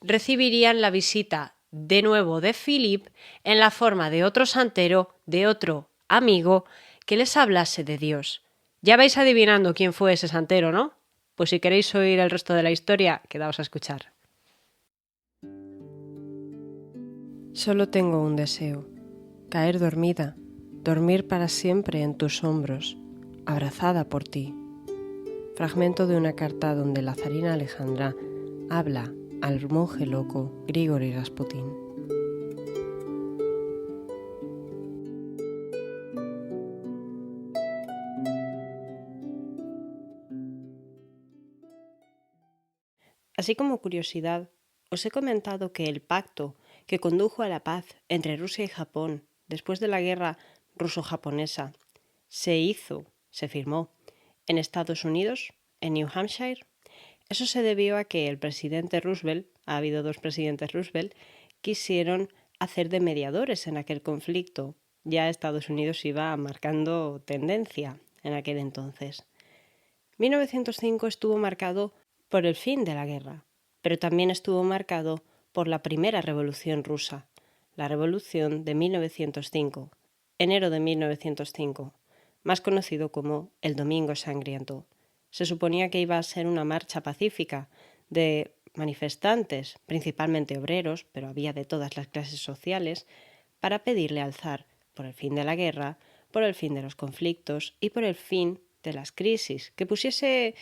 recibirían la visita de nuevo de Philip en la forma de otro santero, de otro amigo, que les hablase de Dios. Ya vais adivinando quién fue ese santero, ¿no? Pues si queréis oír el resto de la historia, quedaos a escuchar. Solo tengo un deseo: caer dormida, dormir para siempre en tus hombros, abrazada por ti. Fragmento de una carta donde la zarina Alejandra habla al monje loco Grigori Rasputin. Así como curiosidad, os he comentado que el pacto que condujo a la paz entre Rusia y Japón después de la guerra ruso-japonesa se firmó en Estados Unidos, en New Hampshire. Eso se debió a que el presidente Roosevelt, ha habido dos presidentes Roosevelt, quisieron hacer de mediadores en aquel conflicto. Ya Estados Unidos iba marcando tendencia en aquel entonces. 1905 estuvo marcado por el fin de la guerra, pero también estuvo marcado por la primera revolución rusa, la revolución de 1905, enero de 1905, más conocido como el Domingo Sangriento. Se suponía que iba a ser una marcha pacífica de manifestantes, principalmente obreros, pero había de todas las clases sociales, para pedirle al zar por el fin de la guerra, por el fin de los conflictos y por el fin de las crisis, que pusiese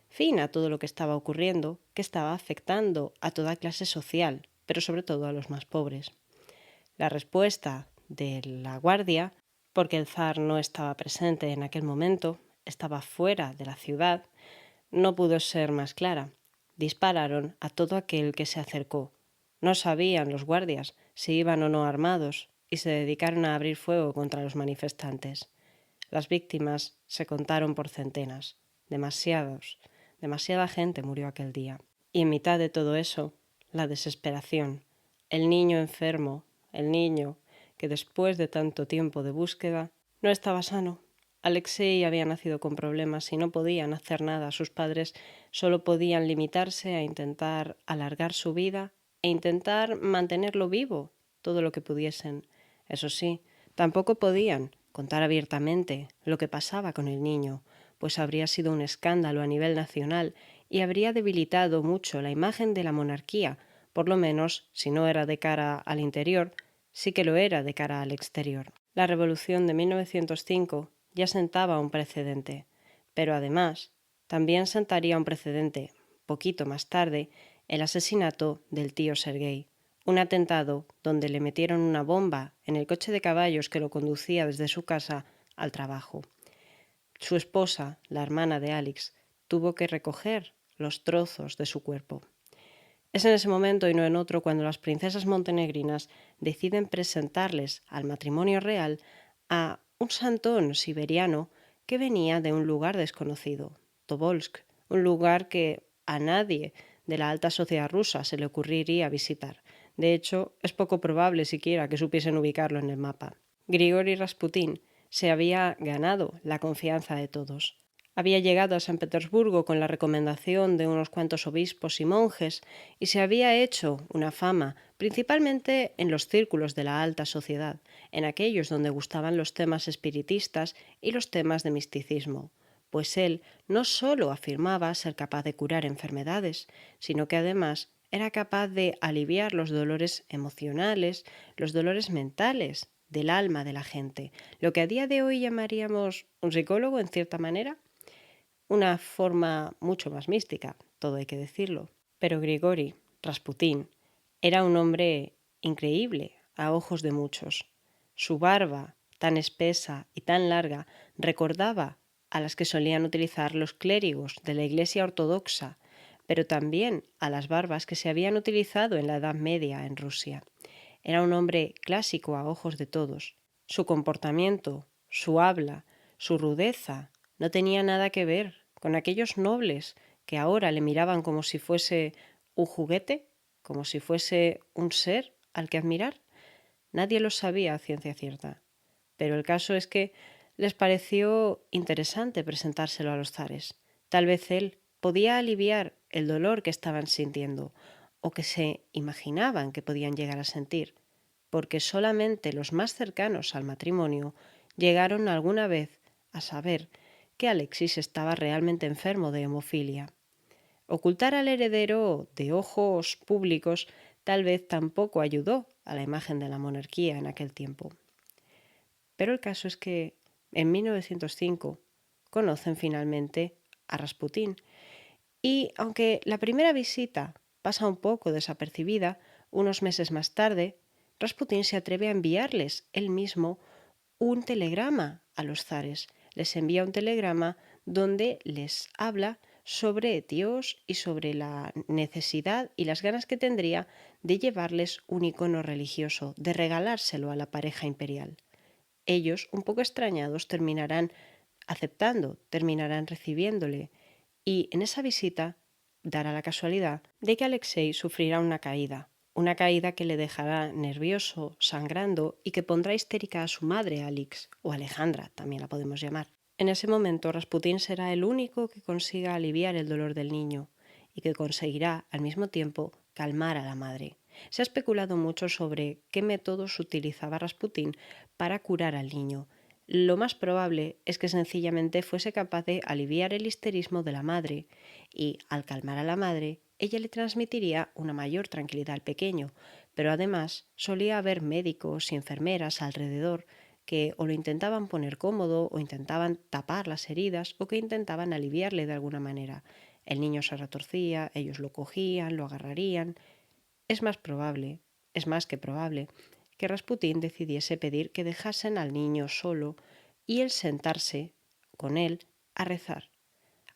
fin a todo lo que estaba ocurriendo, que estaba afectando a toda clase social, pero sobre todo a los más pobres. La respuesta de la guardia, porque el zar no estaba presente en aquel momento, estaba fuera de la ciudad, no pudo ser más clara. Dispararon a todo aquel que se acercó. No sabían los guardias si iban o no armados y se dedicaron a abrir fuego contra los manifestantes. Las víctimas se contaron por centenas. Demasiada gente murió aquel día. Y en mitad de todo eso, la desesperación. El niño enfermo, el niño que después de tanto tiempo de búsqueda no estaba sano. Alexei había nacido con problemas y no podían hacer nada. Sus padres solo podían limitarse a intentar alargar su vida e intentar mantenerlo vivo todo lo que pudiesen. Eso sí, tampoco podían contar abiertamente lo que pasaba con el niño, pues habría sido un escándalo a nivel nacional y habría debilitado mucho la imagen de la monarquía, por lo menos, si no era de cara al interior, sí que lo era de cara al exterior. La revolución de 1905 ya sentaba un precedente, pero además también sentaría un precedente, poquito más tarde, el asesinato del tío Sergei, un atentado donde le metieron una bomba en el coche de caballos que lo conducía desde su casa al trabajo. Su esposa, la hermana de Alex, tuvo que recoger los trozos de su cuerpo. Es en ese momento y no en otro cuando las princesas montenegrinas deciden presentarles al matrimonio real a un santón siberiano que venía de un lugar desconocido, Tobolsk, un lugar que a nadie de la alta sociedad rusa se le ocurriría visitar. De hecho, es poco probable siquiera que supiesen ubicarlo en el mapa. Grigori Rasputín se había ganado la confianza de todos. Había llegado a San Petersburgo con la recomendación de unos cuantos obispos y monjes y se había hecho una fama, principalmente en los círculos de la alta sociedad, en aquellos donde gustaban los temas espiritistas y los temas de misticismo, pues él no sólo afirmaba ser capaz de curar enfermedades, sino que además era capaz de aliviar los dolores emocionales, los dolores mentales del alma de la gente, lo que a día de hoy llamaríamos un psicólogo en cierta manera. Una forma mucho más mística, todo hay que decirlo. Pero Grigori, Rasputín, era un hombre increíble a ojos de muchos. Su barba, tan espesa y tan larga, recordaba a las que solían utilizar los clérigos de la Iglesia ortodoxa, pero también a las barbas que se habían utilizado en la Edad Media en Rusia. Era un hombre clásico a ojos de todos. Su comportamiento, su habla, su rudeza no tenía nada que ver con aquellos nobles que ahora le miraban como si fuese un juguete, como si fuese un ser al que admirar. Nadie lo sabía a ciencia cierta. Pero el caso es que les pareció interesante presentárselo a los zares. Tal vez él podía aliviar el dolor que estaban sintiendo o que se imaginaban que podían llegar a sentir, porque solamente los más cercanos al matrimonio llegaron alguna vez a saber que Alexis estaba realmente enfermo de hemofilia. Ocultar al heredero de ojos públicos tal vez tampoco ayudó a la imagen de la monarquía en aquel tiempo. Pero el caso es que en 1905 conocen finalmente a Rasputín y aunque la primera visita pasa un poco desapercibida, unos meses más tarde, Rasputín se atreve a enviarles él mismo un telegrama a los zares. Les envía un telegrama donde les habla sobre Dios y sobre la necesidad y las ganas que tendría de llevarles un icono religioso, de regalárselo a la pareja imperial. Ellos, un poco extrañados, terminarán aceptando, terminarán recibiéndole, y en esa visita dará la casualidad de que Alexei sufrirá una caída que le dejará nervioso, sangrando y que pondrá histérica a su madre, Alix, o Alejandra, también la podemos llamar. En ese momento Rasputín será el único que consiga aliviar el dolor del niño y que conseguirá, al mismo tiempo, calmar a la madre. Se ha especulado mucho sobre qué métodos utilizaba Rasputín para curar al niño. Lo más probable es que sencillamente fuese capaz de aliviar el histerismo de la madre y, al calmar a la madre, ella le transmitiría una mayor tranquilidad al pequeño, pero además solía haber médicos y enfermeras alrededor que o lo intentaban poner cómodo o intentaban tapar las heridas o que intentaban aliviarle de alguna manera. El niño se retorcía, ellos lo cogían, lo agarrarían. Es más probable, es más que probable, que Rasputín decidiese pedir que dejasen al niño solo y él sentarse con él a rezar,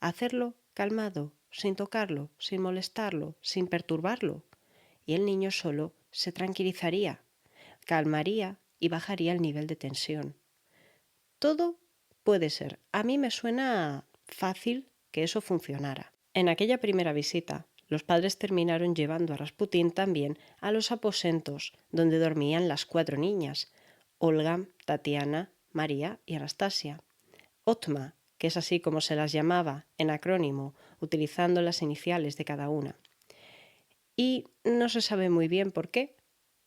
a hacerlo calmado, sin tocarlo, sin molestarlo, sin perturbarlo, y el niño solo se tranquilizaría, calmaría y bajaría el nivel de tensión. Todo puede ser. A mí me suena fácil que eso funcionara. En aquella primera visita, los padres terminaron llevando a Rasputín también a los aposentos donde dormían las 4 niñas, Olga, Tatiana, María y Anastasia. Otma, que es así como se las llamaba, en acrónimo, utilizando las iniciales de cada una. Y no se sabe muy bien por qué,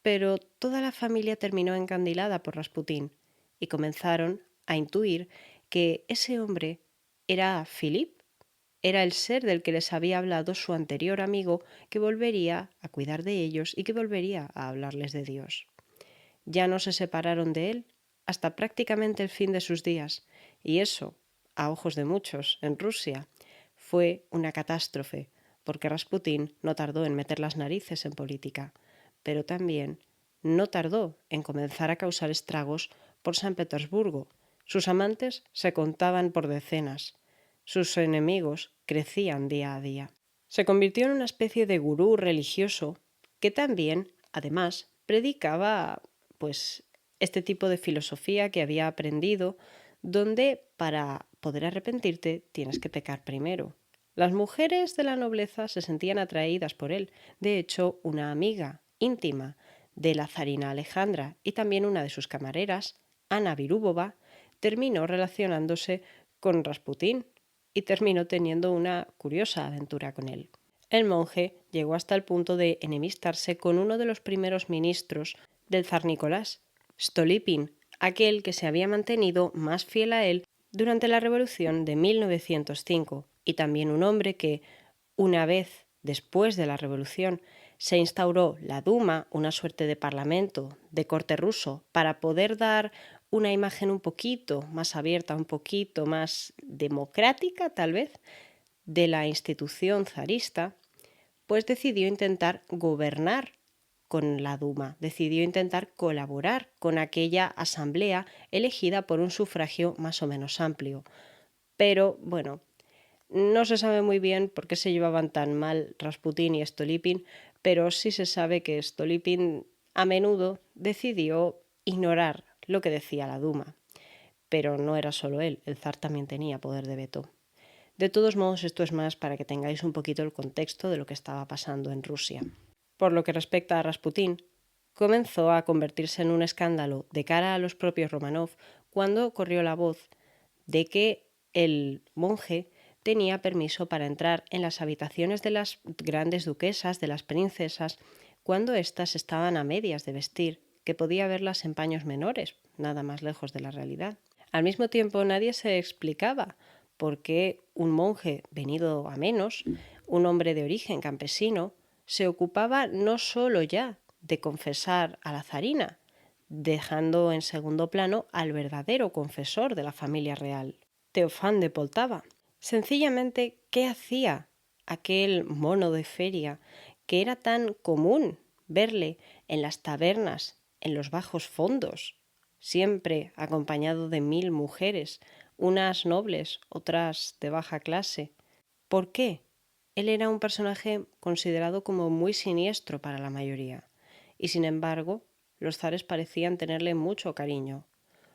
pero toda la familia terminó encandilada por Rasputín y comenzaron a intuir que ese hombre era Philip, era el ser del que les había hablado su anterior amigo, que volvería a cuidar de ellos y que volvería a hablarles de Dios. Ya no se separaron de él hasta prácticamente el fin de sus días, y eso, a ojos de muchos, en Rusia, fue una catástrofe, porque Rasputín no tardó en meter las narices en política, pero también no tardó en comenzar a causar estragos por San Petersburgo. Sus amantes se contaban por decenas. Sus enemigos crecían día a día. Se convirtió en una especie de gurú religioso que también, además, predicaba pues este tipo de filosofía que había aprendido, donde para poder arrepentirte tienes que pecar primero. Las mujeres de la nobleza se sentían atraídas por él. De hecho, una amiga íntima de la zarina Alejandra y también una de sus camareras, Ana Virúbova, terminó relacionándose con Rasputín y terminó teniendo una curiosa aventura con él. El monje llegó hasta el punto de enemistarse con uno de los primeros ministros del zar Nicolás, Stolypin, aquel que se había mantenido más fiel a él durante la revolución de 1905, y también un hombre que, una vez después de la revolución, se instauró la Duma, una suerte de parlamento de corte ruso, para poder dar una imagen un poquito más abierta, un poquito más democrática, tal vez, de la institución zarista, pues decidió intentar gobernar con la Duma, decidió intentar colaborar con aquella asamblea elegida por un sufragio más o menos amplio. Pero, bueno, no se sabe muy bien por qué se llevaban tan mal Rasputín y Stolypin, pero sí se sabe que Stolypin a menudo decidió ignorar lo que decía la Duma. Pero no era solo él, el zar también tenía poder de veto. De todos modos, esto es más para que tengáis un poquito el contexto de lo que estaba pasando en Rusia. Por lo que respecta a Rasputín, comenzó a convertirse en un escándalo de cara a los propios Romanov cuando corrió la voz de que el monje tenía permiso para entrar en las habitaciones de las grandes duquesas, de las princesas, cuando éstas estaban a medias de vestir, que podía verlas en paños menores, nada más lejos de la realidad. Al mismo tiempo, nadie se explicaba por qué un monje venido a menos, un hombre de origen campesino, se ocupaba no solo ya de confesar a la zarina, dejando en segundo plano al verdadero confesor de la familia real, Teofán de Poltava. Sencillamente, ¿qué hacía aquel mono de feria que era tan común verle en las tabernas, en los bajos fondos, siempre acompañado de 1000 mujeres, unas nobles, otras de baja clase? ¿Por qué? Él era un personaje considerado como muy siniestro para la mayoría, y sin embargo, los zares parecían tenerle mucho cariño.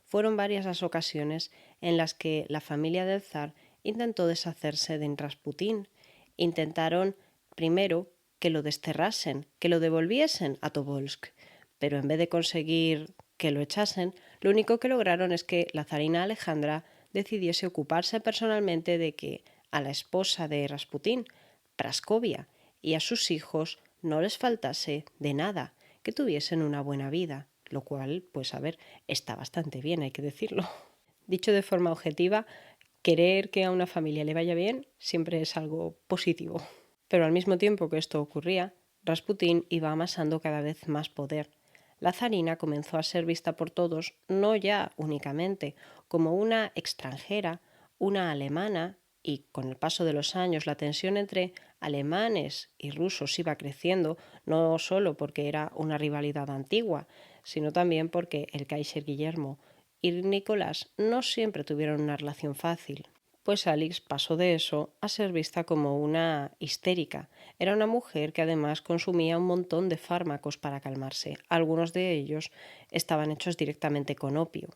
Fueron varias las ocasiones en las que la familia del zar intentó deshacerse de Rasputín. Intentaron, primero, que lo desterrasen, que lo devolviesen a Tobolsk, pero en vez de conseguir que lo echasen, lo único que lograron es que la zarina Alejandra decidiese ocuparse personalmente de que a la esposa de Rasputín, Praskovia, y a sus hijos no les faltase de nada, que tuviesen una buena vida, lo cual, pues a ver, está bastante bien, hay que decirlo. Dicho de forma objetiva, querer que a una familia le vaya bien siempre es algo positivo. Pero al mismo tiempo que esto ocurría, Rasputín iba amasando cada vez más poder. La zarina comenzó a ser vista por todos no ya únicamente como una extranjera, una alemana, y con el paso de los años la tensión entre alemanes y rusos iba creciendo, no solo porque era una rivalidad antigua, sino también porque el Kaiser Guillermo y Nicolás no siempre tuvieron una relación fácil. Pues Alix pasó de eso a ser vista como una histérica. Era una mujer que además consumía un montón de fármacos para calmarse. Algunos de ellos estaban hechos directamente con opio.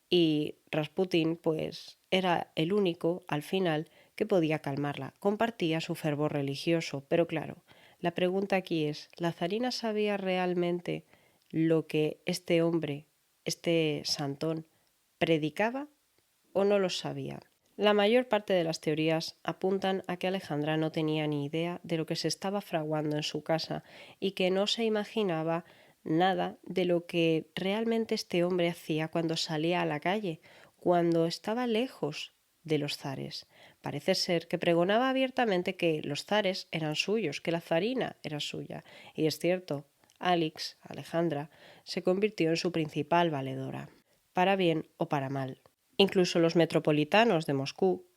Y Rasputín, pues, era el único, al final, que podía calmarla. Compartía su fervor religioso, pero claro, la pregunta aquí es, ¿la zarina sabía realmente lo que este hombre, este santón, predicaba o no lo sabía? La mayor parte de las teorías apuntan a que Alejandra no tenía ni idea de lo que se estaba fraguando en su casa y que no se imaginaba nada de lo que realmente este hombre hacía cuando salía a la calle, cuando estaba lejos de los zares. Parece ser que pregonaba abiertamente que los zares eran suyos, que la zarina era suya. Y es cierto, Alejandra, se convirtió en su principal valedora, para bien o para mal. Incluso los metropolitanos de Moscú,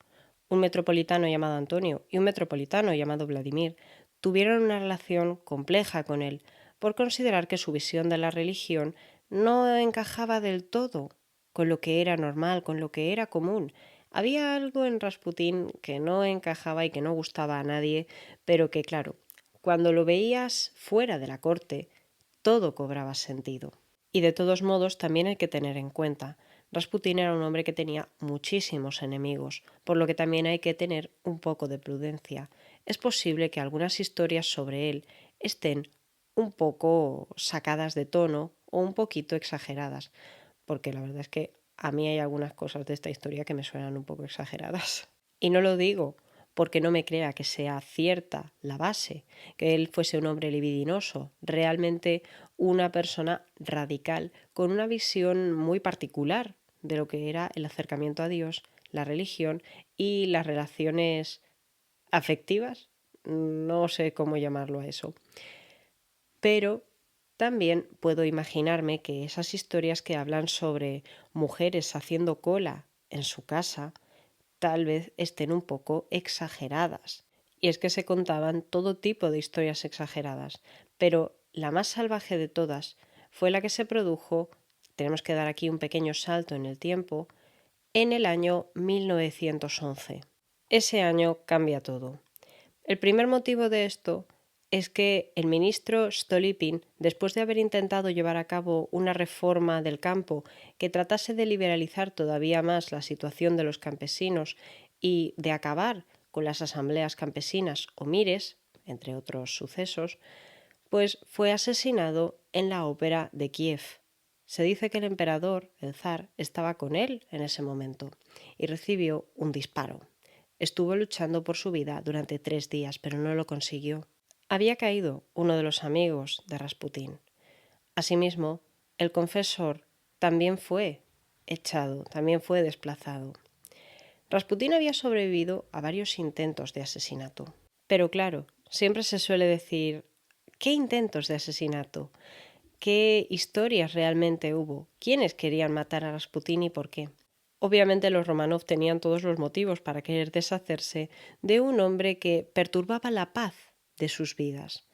un metropolitano llamado Antonio y un metropolitano llamado Vladimir, tuvieron una relación compleja con él, por considerar que su visión de la religión no encajaba del todo con lo que era normal, con lo que era común. Había algo en Rasputín que no encajaba y que no gustaba a nadie, pero que, claro, cuando lo veías fuera de la corte, todo cobraba sentido. Y de todos modos también hay que tener en cuenta, Rasputín era un hombre que tenía muchísimos enemigos, por lo que también hay que tener un poco de prudencia. Es posible que algunas historias sobre él estén un poco sacadas de tono o un poquito exageradas, porque la verdad es que a mí hay algunas cosas de esta historia que me suenan un poco exageradas. Y no lo digo porque no me crea que sea cierta la base, que él fuese un hombre libidinoso, realmente una persona radical, con una visión muy particular de lo que era el acercamiento a Dios, la religión y las relaciones afectivas, no sé cómo llamarlo a eso. Pero también puedo imaginarme que esas historias que hablan sobre mujeres haciendo cola en su casa, tal vez estén un poco exageradas. Y es que se contaban todo tipo de historias exageradas, pero la más salvaje de todas fue la que se produjo, tenemos que dar aquí un pequeño salto en el tiempo, en el año 1911. Ese año cambia todo. El primer motivo de esto es que el ministro Stolypin, después de haber intentado llevar a cabo una reforma del campo que tratase de liberalizar todavía más la situación de los campesinos y de acabar con las asambleas campesinas o mires, entre otros sucesos, pues fue asesinado en la ópera de Kiev. Se dice que el emperador, el zar, estaba con él en ese momento y recibió un disparo. Estuvo luchando por su vida durante 3 días, pero no lo consiguió. Había caído uno de los amigos de Rasputín. Asimismo, el confesor también fue echado, también fue desplazado. Rasputín había sobrevivido a varios intentos de asesinato. Pero claro, siempre se suele decir, ¿qué intentos de asesinato? ¿Qué historias realmente hubo? ¿Quiénes querían matar a Rasputín y por qué? Obviamente los Romanov tenían todos los motivos para querer deshacerse de un hombre que perturbaba la paz de sus vidas.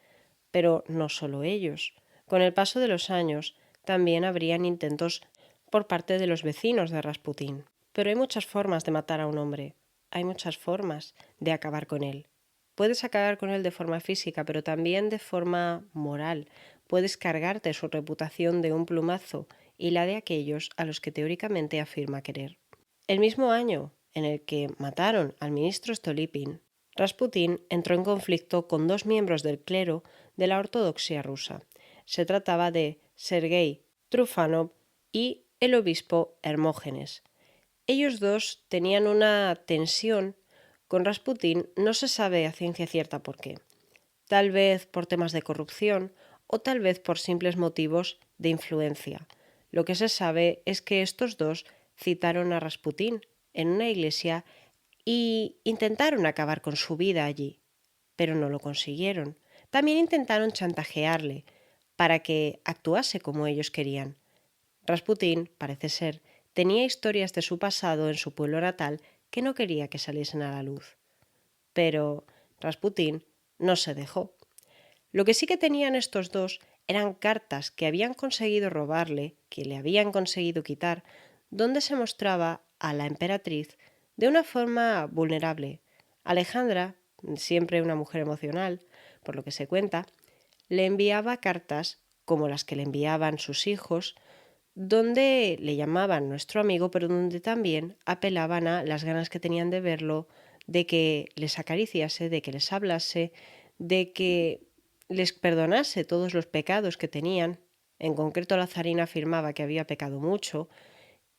Pero no solo ellos. Con el paso de los años también habrían intentos por parte de los vecinos de Rasputín. Pero hay muchas formas de matar a un hombre. Hay muchas formas de acabar con él. Puedes acabar con él de forma física, pero también de forma moral. Puedes cargarte su reputación de un plumazo y la de aquellos a los que teóricamente afirma querer. El mismo año en el que mataron al ministro Stolypin, Rasputín entró en conflicto con 2 miembros del clero de la ortodoxia rusa. Se trataba de Sergei Trufanov y el obispo Hermógenes. Ellos dos tenían una tensión con Rasputín, no se sabe a ciencia cierta por qué. Tal vez por temas de corrupción o tal vez por simples motivos de influencia. Lo que se sabe es que estos dos citaron a Rasputín en una iglesia y intentaron acabar con su vida allí, pero no lo consiguieron. También intentaron chantajearle para que actuase como ellos querían. Rasputín, parece ser, tenía historias de su pasado en su pueblo natal que no quería que saliesen a la luz. Pero Rasputín no se dejó. Lo que sí que tenían estos dos eran cartas que habían conseguido robarle, que le habían conseguido quitar, donde se mostraba a la emperatriz de una forma vulnerable. Alejandra, siempre una mujer emocional, por lo que se cuenta, le enviaba cartas como las que le enviaban sus hijos, donde le llamaban nuestro amigo, pero donde también apelaban a las ganas que tenían de verlo, de que les acariciase, de que les hablase, de que les perdonase todos los pecados que tenían. En concreto, la zarina afirmaba que había pecado mucho.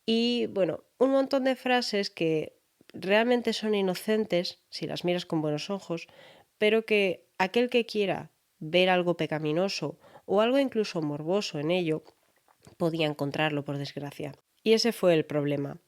Y bueno, un montón de frases que realmente son inocentes, si las miras con buenos ojos, pero que aquel que quiera ver algo pecaminoso o algo incluso morboso en ello, podía encontrarlo, por desgracia. Y ese fue el problema.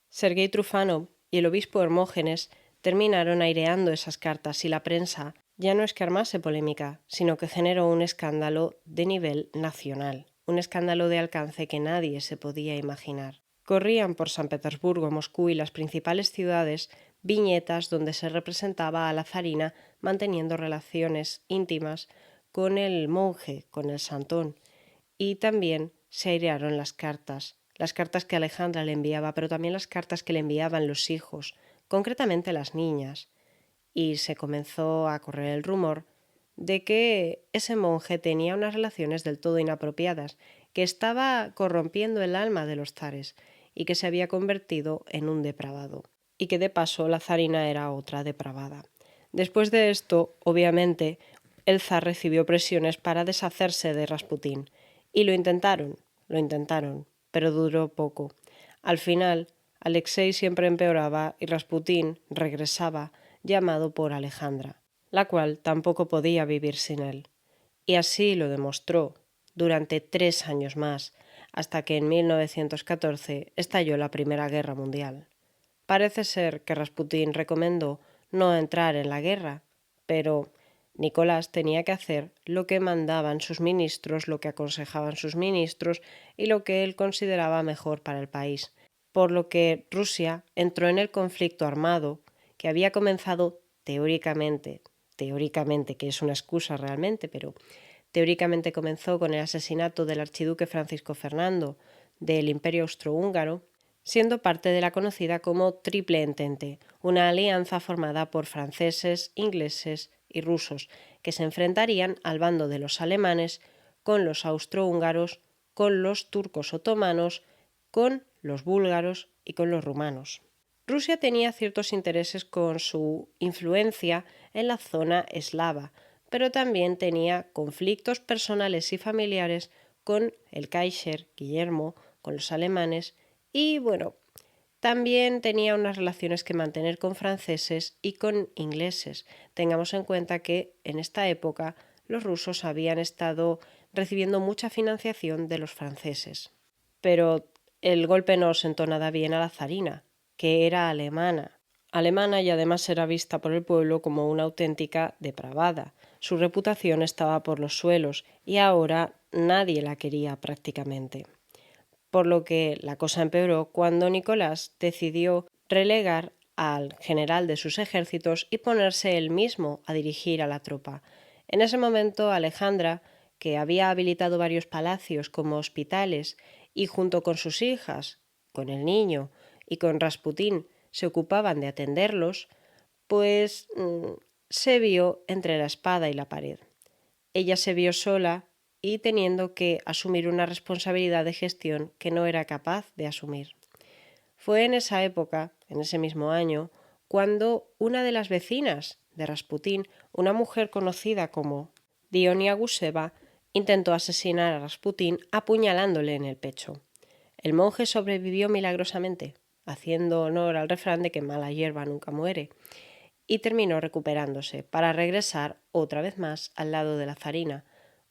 Sergei Trufano y el obispo Hermógenes terminaron aireando esas cartas y la prensa ya no es que armase polémica, sino que generó un escándalo de nivel nacional, un escándalo de alcance que nadie se podía imaginar. Corrían por San Petersburgo, Moscú y las principales ciudades viñetas donde se representaba a la zarina manteniendo relaciones íntimas con el monje, con el santón, y también se airearon las cartas que Alejandra le enviaba, pero también las cartas que le enviaban los hijos, concretamente las niñas, y se comenzó a correr el rumor de que ese monje tenía unas relaciones del todo inapropiadas, que estaba corrompiendo el alma de los zares y que se había convertido en un depravado, y que de paso la zarina era otra depravada. Después de esto, obviamente, el zar recibió presiones para deshacerse de Rasputín, y lo intentaron, pero duró poco. Al final, Alexei siempre empeoraba y Rasputín regresaba, llamado por Alejandra, la cual tampoco podía vivir sin él. Y así lo demostró durante 3 años más, hasta que en 1914 estalló la Primera Guerra Mundial. Parece ser que Rasputín recomendó no entrar en la guerra, pero Nicolás tenía que hacer lo que mandaban sus ministros, lo que aconsejaban sus ministros y lo que él consideraba mejor para el país, por lo que Rusia entró en el conflicto armado que había comenzado teóricamente, que es una excusa realmente, pero teóricamente comenzó con el asesinato del archiduque Francisco Fernando del Imperio Austrohúngaro, siendo parte de la conocida como Triple Entente, una alianza formada por franceses, ingleses y rusos, que se enfrentarían al bando de los alemanes con los austrohúngaros, con los turcos otomanos, con los búlgaros y con los rumanos. Rusia tenía ciertos intereses con su influencia en la zona eslava, pero también tenía conflictos personales y familiares con el Kaiser Guillermo, con los alemanes y, bueno, también tenía unas relaciones que mantener con franceses y con ingleses. Tengamos en cuenta que en esta época los rusos habían estado recibiendo mucha financiación de los franceses. Pero el golpe no sentó nada bien a la zarina, que era alemana. Alemana y además era vista por el pueblo como una auténtica depravada. Su reputación estaba por los suelos y ahora nadie la quería prácticamente. Por lo que la cosa empeoró cuando Nicolás decidió relegar al general de sus ejércitos y ponerse él mismo a dirigir a la tropa. En ese momento Alejandra, que había habilitado varios palacios como hospitales y junto con sus hijas, con el niño y con Rasputín se ocupaban de atenderlos, pues se vio entre la espada y la pared. Ella se vio sola y teniendo que asumir una responsabilidad de gestión que no era capaz de asumir. Fue en esa época, en ese mismo año, cuando una de las vecinas de Rasputín, una mujer conocida como Dionia Guseva, intentó asesinar a Rasputín apuñalándole en el pecho. El monje sobrevivió milagrosamente, haciendo honor al refrán de que mala hierba nunca muere, y terminó recuperándose para regresar otra vez más al lado de la zarina,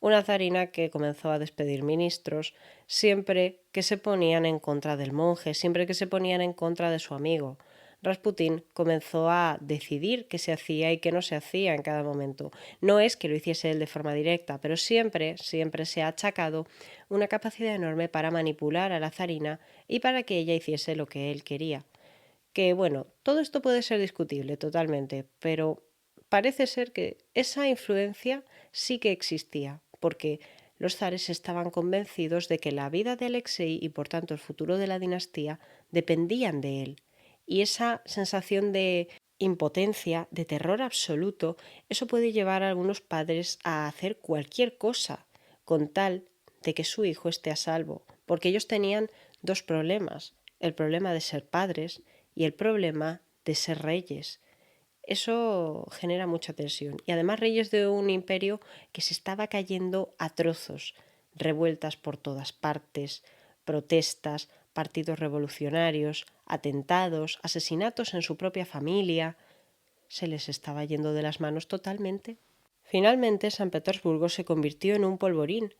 una zarina que comenzó a despedir ministros siempre que se ponían en contra del monje, siempre que se ponían en contra de su amigo. Rasputín comenzó a decidir qué se hacía y qué no se hacía en cada momento. No es que lo hiciese él de forma directa, pero siempre se ha achacado una capacidad enorme para manipular a la zarina y para que ella hiciese lo que él quería. Que bueno, todo esto puede ser discutible totalmente, pero parece ser que esa influencia sí que existía, porque los zares estaban convencidos de que la vida de Alexei y por tanto el futuro de la dinastía dependían de él. Y esa sensación de impotencia, de terror absoluto, eso puede llevar a algunos padres a hacer cualquier cosa con tal de que su hijo esté a salvo, porque ellos tenían dos problemas, el problema de ser padres y el problema de ser reyes. Eso genera mucha tensión. Y además reyes de un imperio que se estaba cayendo a trozos, revueltas por todas partes, protestas, partidos revolucionarios, atentados, asesinatos en su propia familia. Se les estaba yendo de las manos totalmente. Finalmente, San Petersburgo se convirtió en un polvorín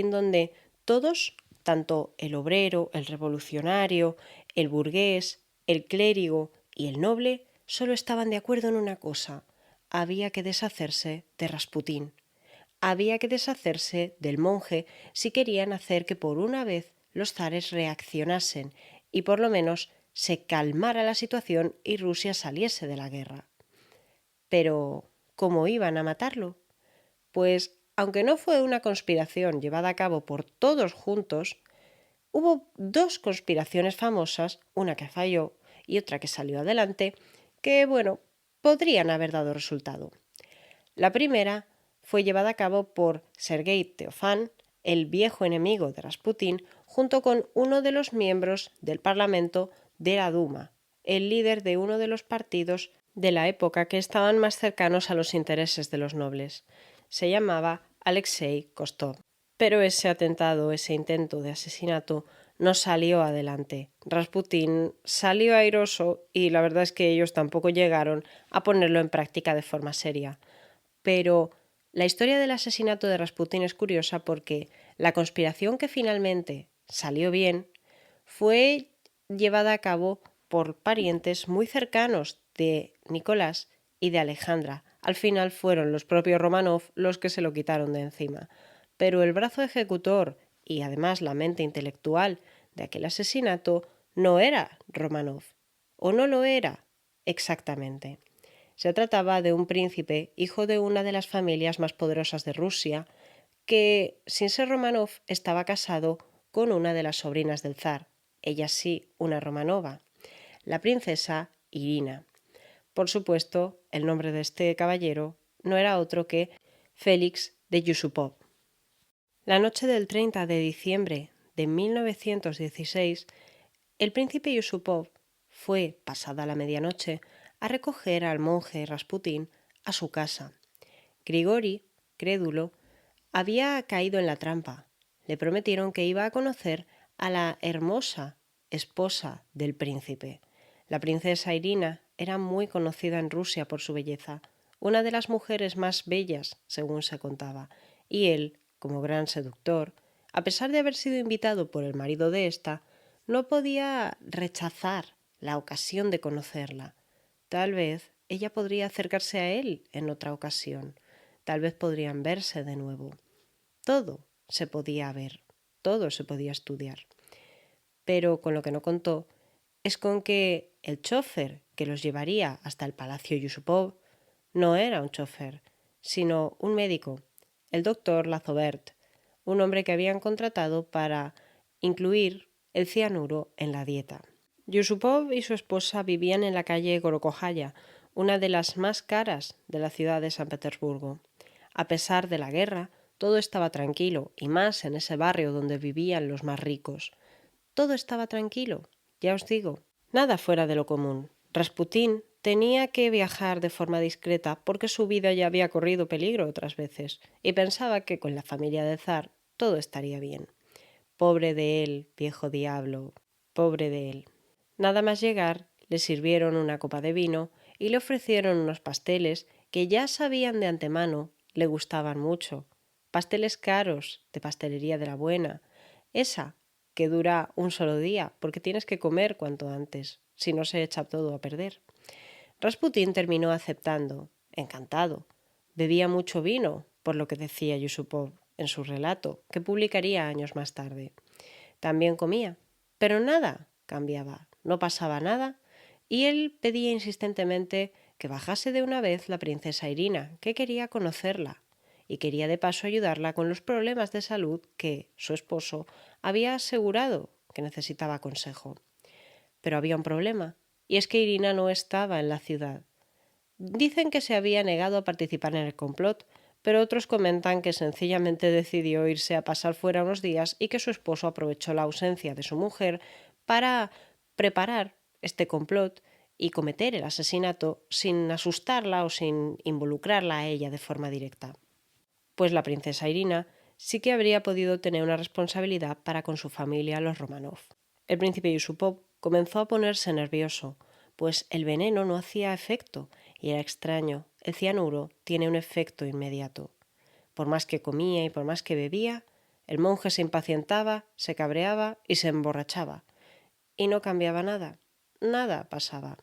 donde todos, tanto el obrero, el revolucionario, el burgués, el clérigo y el noble, solo estaban de acuerdo en una cosa: había que deshacerse de Rasputín. Había que deshacerse del monje si querían hacer que por una vez los zares reaccionasen y por lo menos se calmara la situación y Rusia saliese de la guerra. Pero, ¿cómo iban a matarlo? Pues, aunque no fue una conspiración llevada a cabo por todos juntos, hubo dos conspiraciones famosas, una que falló y otra que salió adelante, que, bueno, podrían haber dado resultado. La primera fue llevada a cabo por Sergei Teofán, el viejo enemigo de Rasputín, junto con uno de los miembros del Parlamento de la Duma, el líder de uno de los partidos de la época que estaban más cercanos a los intereses de los nobles. Se llamaba Alexei Kostov. Pero ese atentado, ese intento de asesinato, no salió adelante. Rasputín salió airoso y la verdad es que ellos tampoco llegaron a ponerlo en práctica de forma seria. Pero la historia del asesinato de Rasputín es curiosa porque la conspiración que finalmente salió bien fue llevada a cabo por parientes muy cercanos de Nicolás y de Alejandra. Al final fueron los propios Romanov los que se lo quitaron de encima. Pero el brazo ejecutor y además la mente intelectual de aquel asesinato no era Romanov, o no lo era exactamente. Se trataba de un príncipe, hijo de una de las familias más poderosas de Rusia, que, sin ser Romanov, estaba casado con una de las sobrinas del zar, ella sí, una Romanova, la princesa Irina. Por supuesto, el nombre de este caballero no era otro que Félix de Yusupov. La noche del 30 de diciembre de 1916, el príncipe Yusupov fue, pasada la medianoche, a recoger al monje Rasputín a su casa. Grigori, crédulo, había caído en la trampa. Le prometieron que iba a conocer a la hermosa esposa del príncipe. La princesa Irina era muy conocida en Rusia por su belleza, una de las mujeres más bellas, según se contaba, y él, como gran seductor, a pesar de haber sido invitado por el marido de ésta, no podía rechazar la ocasión de conocerla. Tal vez ella podría acercarse a él en otra ocasión. Tal vez podrían verse de nuevo. Todo se podía ver, todo se podía estudiar. Pero con lo que no contó es con que el chofer que los llevaría hasta el palacio Yusupov no era un chofer, sino un médico, el doctor Lazobert, un hombre que habían contratado para incluir el cianuro en la dieta. Yusupov y su esposa vivían en la calle Gorokohaya, una de las más caras de la ciudad de San Petersburgo. A pesar de la guerra, todo estaba tranquilo, y más en ese barrio donde vivían los más ricos. Todo estaba tranquilo, ya os digo, nada fuera de lo común. Rasputín tenía que viajar de forma discreta porque su vida ya había corrido peligro otras veces, y pensaba que con la familia del zar todo estaría bien. Pobre de él, viejo diablo, pobre de él. Nada más llegar, le sirvieron una copa de vino y le ofrecieron unos pasteles que ya sabían de antemano le gustaban mucho. Pasteles caros, de pastelería de la buena. Esa que dura un solo día, porque tienes que comer cuanto antes, si no se echa todo a perder. Rasputín terminó aceptando, encantado. Bebía mucho vino, por lo que decía Yusupov en su relato, que publicaría años más tarde. También comía, pero nada cambiaba, no pasaba nada, y él pedía insistentemente que bajase de una vez la princesa Irina, que quería conocerla, y quería de paso ayudarla con los problemas de salud que su esposo había asegurado que necesitaba consejo. Pero había un problema, y es que Irina no estaba en la ciudad. Dicen que se había negado a participar en el complot, pero otros comentan que sencillamente decidió irse a pasar fuera unos días y que su esposo aprovechó la ausencia de su mujer para preparar este complot y cometer el asesinato sin asustarla o sin involucrarla a ella de forma directa. Pues la princesa Irina sí que habría podido tener una responsabilidad para con su familia, los Romanov. El príncipe Yusupov comenzó a ponerse nervioso, pues el veneno no hacía efecto, y era extraño, el cianuro tiene un efecto inmediato. Por más que comía y por más que bebía, el monje se impacientaba, se cabreaba y se emborrachaba. Y no cambiaba nada, nada pasaba.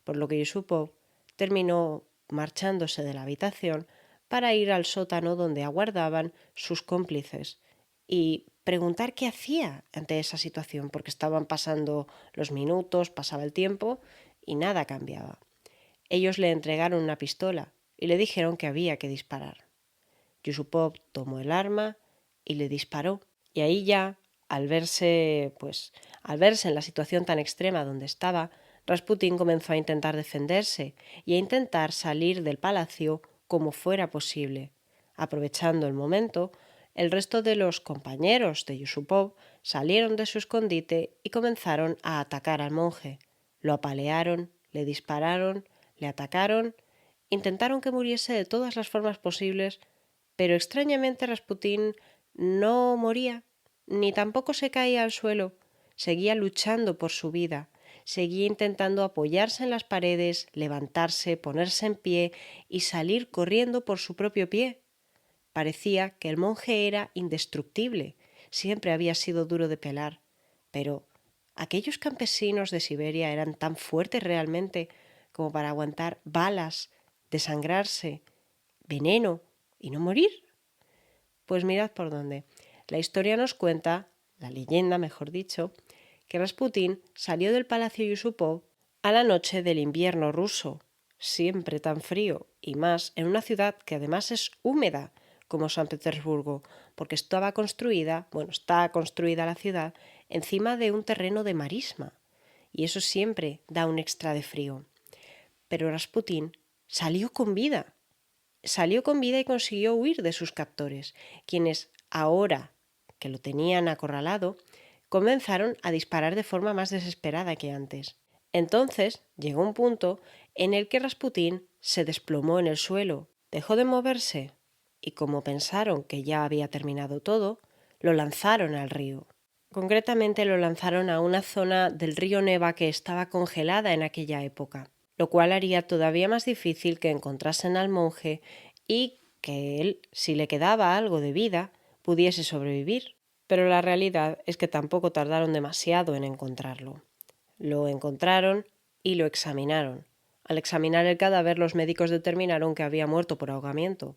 Por lo que Yusupov terminó marchándose de la habitación para ir al sótano donde aguardaban sus cómplices y preguntar qué hacía ante esa situación, porque estaban pasando los minutos, pasaba el tiempo y nada cambiaba. Ellos le entregaron una pistola y le dijeron que había que disparar. Yusupov tomó el arma y le disparó. Y ahí ya, al verse en la situación tan extrema donde estaba, Rasputín comenzó a intentar defenderse y a intentar salir del palacio como fuera posible. Aprovechando el momento, el resto de los compañeros de Yusupov salieron de su escondite y comenzaron a atacar al monje. Lo apalearon, le dispararon, le atacaron, intentaron que muriese de todas las formas posibles, pero extrañamente Rasputín no moría, ni tampoco se caía al suelo. Seguía luchando por su vida, seguía intentando apoyarse en las paredes, levantarse, ponerse en pie y salir corriendo por su propio pie. Parecía que el monje era indestructible, siempre había sido duro de pelar, pero aquellos campesinos de Siberia eran tan fuertes realmente como para aguantar balas, desangrarse, veneno y no morir. Pues mirad por dónde. La historia nos cuenta, la leyenda mejor dicho, que Rasputín salió del palacio Yusupov a la noche del invierno ruso, siempre tan frío, y más en una ciudad que además es húmeda como San Petersburgo, porque está construida la ciudad encima de un terreno de marisma, y eso siempre da un extra de frío. Pero Rasputín salió con vida y consiguió huir de sus captores, quienes, ahora que lo tenían acorralado, comenzaron a disparar de forma más desesperada que antes. Entonces llegó un punto en el que Rasputín se desplomó en el suelo, dejó de moverse y, como pensaron que ya había terminado todo, lo lanzaron al río. Concretamente lo lanzaron a una zona del río Neva que estaba congelada en aquella época, lo cual haría todavía más difícil que encontrasen al monje y que él, si le quedaba algo de vida, pudiese sobrevivir. Pero la realidad es que tampoco tardaron demasiado en encontrarlo. Lo encontraron y lo examinaron. Al examinar el cadáver, los médicos determinaron que había muerto por ahogamiento,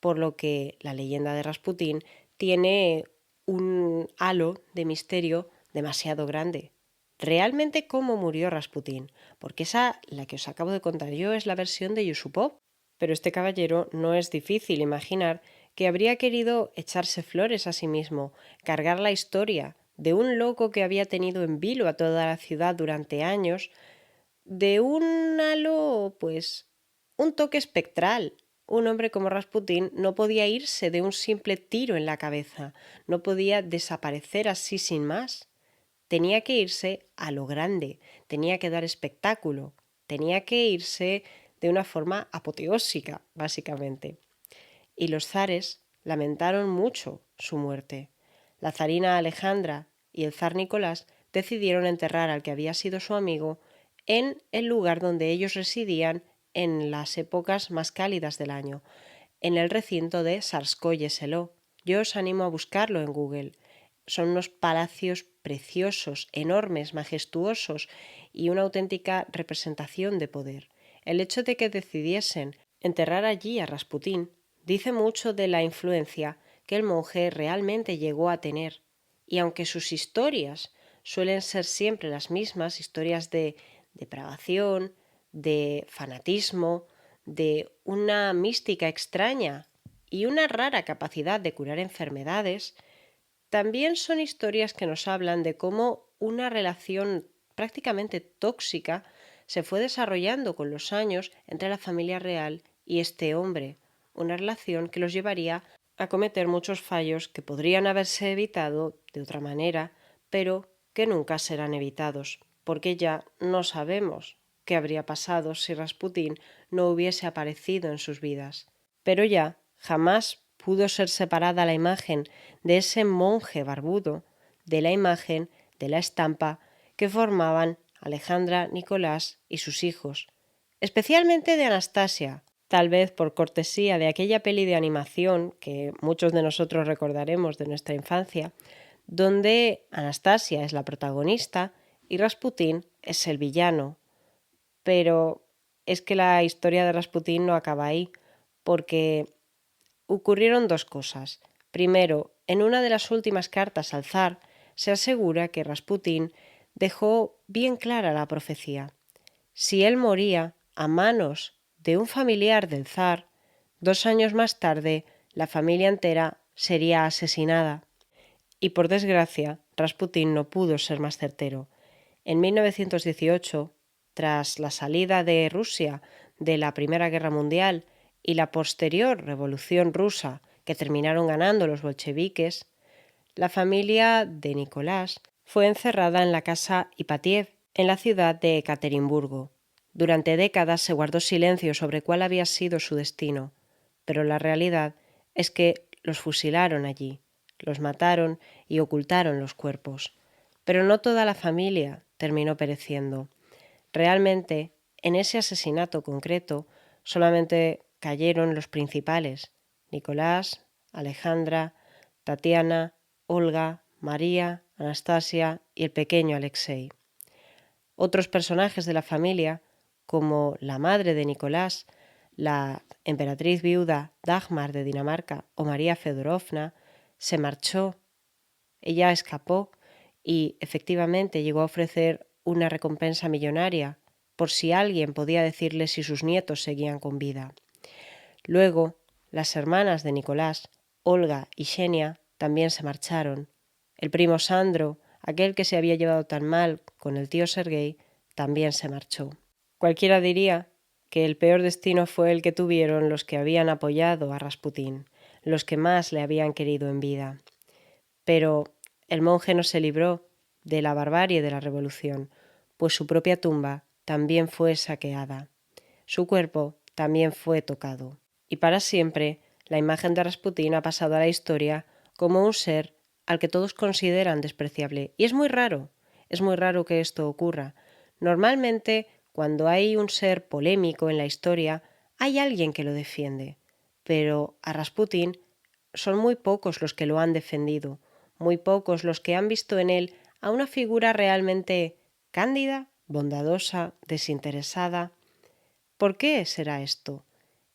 por lo que la leyenda de Rasputín tiene un halo de misterio demasiado grande. ¿Realmente cómo murió Rasputín? Porque la que os acabo de contar yo, es la versión de Yusupov. Pero este caballero no es difícil imaginar que habría querido echarse flores a sí mismo, cargar la historia de un loco que había tenido en vilo a toda la ciudad durante años, de un halo, un toque espectral. Un hombre como Rasputín no podía irse de un simple tiro en la cabeza, no podía desaparecer así sin más. Tenía que irse a lo grande, tenía que dar espectáculo, tenía que irse de una forma apoteósica, básicamente. Y los zares lamentaron mucho su muerte. La zarina Alejandra y el zar Nicolás decidieron enterrar al que había sido su amigo en el lugar donde ellos residían en las épocas más cálidas del año, en el recinto de Tsarskoye Seló. Yo os animo a buscarlo en Google. Son unos palacios preciosos, enormes, majestuosos y una auténtica representación de poder. El hecho de que decidiesen enterrar allí a Rasputín dice mucho de la influencia que el monje realmente llegó a tener. Y aunque sus historias suelen ser siempre las mismas, historias de depravación, de fanatismo, de una mística extraña y una rara capacidad de curar enfermedades, también son historias que nos hablan de cómo una relación prácticamente tóxica se fue desarrollando con los años entre la familia real y este hombre, una relación que los llevaría a cometer muchos fallos que podrían haberse evitado de otra manera, pero que nunca serán evitados, porque ya no sabemos qué habría pasado si Rasputín no hubiese aparecido en sus vidas. Pero ya jamás pudo ser separada la imagen de ese monje barbudo de la imagen de la estampa que formaban Alejandra, Nicolás y sus hijos, especialmente de Anastasia, tal vez por cortesía de aquella peli de animación que muchos de nosotros recordaremos de nuestra infancia, donde Anastasia es la protagonista y Rasputín es el villano. Pero es que la historia de Rasputín no acaba ahí, porque ocurrieron dos cosas. Primero, en una de las últimas cartas al zar se asegura que Rasputín dejó bien clara la profecía. Si él moría a manos de un familiar del zar, 2 años más tarde la familia entera sería asesinada. Y por desgracia, Rasputín no pudo ser más certero. En 1918, tras la salida de Rusia de la Primera Guerra Mundial y la posterior Revolución Rusa que terminaron ganando los bolcheviques, la familia de Nicolás fue encerrada en la casa Ipatiev, en la ciudad de Ekaterimburgo. Durante décadas se guardó silencio sobre cuál había sido su destino, pero la realidad es que los fusilaron allí, los mataron y ocultaron los cuerpos. Pero no toda la familia terminó pereciendo. Realmente, en ese asesinato concreto, solamente cayeron los principales: Nicolás, Alejandra, Tatiana, Olga, María, Anastasia y el pequeño Alexei. Otros personajes de la familia, como la madre de Nicolás, la emperatriz viuda Dagmar de Dinamarca o María Fedorovna, se marchó. Ella escapó y efectivamente llegó a ofrecer una recompensa millonaria por si alguien podía decirle si sus nietos seguían con vida. Luego, las hermanas de Nicolás, Olga y Xenia, también se marcharon. El primo Sandro, aquel que se había llevado tan mal con el tío Sergei, también se marchó. Cualquiera diría que el peor destino fue el que tuvieron los que habían apoyado a Rasputín, los que más le habían querido en vida. Pero el monje no se libró de la barbarie de la revolución, pues su propia tumba también fue saqueada. Su cuerpo también fue tocado. Y para siempre, la imagen de Rasputín ha pasado a la historia como un ser al que todos consideran despreciable. Y es muy raro que esto ocurra. Normalmente, cuando hay un ser polémico en la historia, hay alguien que lo defiende. Pero a Rasputín son muy pocos los que lo han defendido, muy pocos los que han visto en él a una figura realmente cándida, bondadosa, desinteresada. ¿Por qué será esto?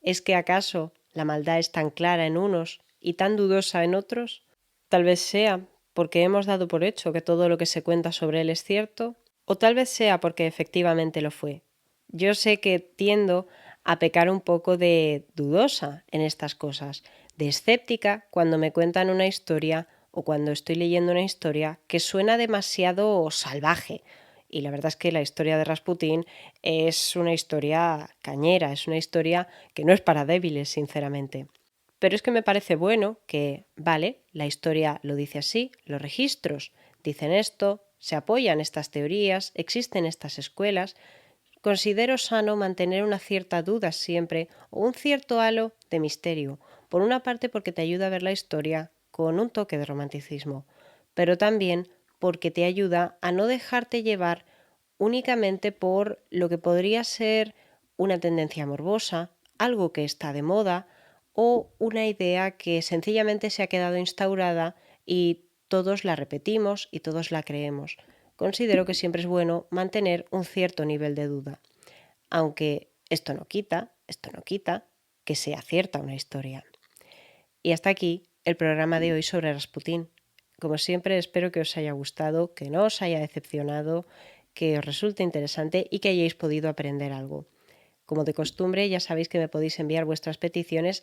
¿Es que acaso la maldad es tan clara en unos y tan dudosa en otros? Tal vez sea porque hemos dado por hecho que todo lo que se cuenta sobre él es cierto, o tal vez sea porque efectivamente lo fue. Yo sé que tiendo a pecar un poco de dudosa en estas cosas, de escéptica cuando me cuentan una historia o cuando estoy leyendo una historia que suena demasiado salvaje. Y la verdad es que la historia de Rasputín es una historia cañera, es una historia que no es para débiles, sinceramente. Pero es que me parece bueno que, vale, la historia lo dice así, los registros dicen esto, se apoyan estas teorías, existen estas escuelas. Considero sano mantener una cierta duda siempre o un cierto halo de misterio, por una parte porque te ayuda a ver la historia con un toque de romanticismo, pero también porque te ayuda a no dejarte llevar únicamente por lo que podría ser una tendencia morbosa, algo que está de moda o una idea que sencillamente se ha quedado instaurada y todos la repetimos y todos la creemos. Considero que siempre es bueno mantener un cierto nivel de duda, aunque esto no quita que sea cierta una historia. Y hasta aquí el programa de hoy sobre Rasputín. Como siempre, espero que os haya gustado, que no os haya decepcionado, que os resulte interesante y que hayáis podido aprender algo. Como de costumbre, ya sabéis que me podéis enviar vuestras peticiones.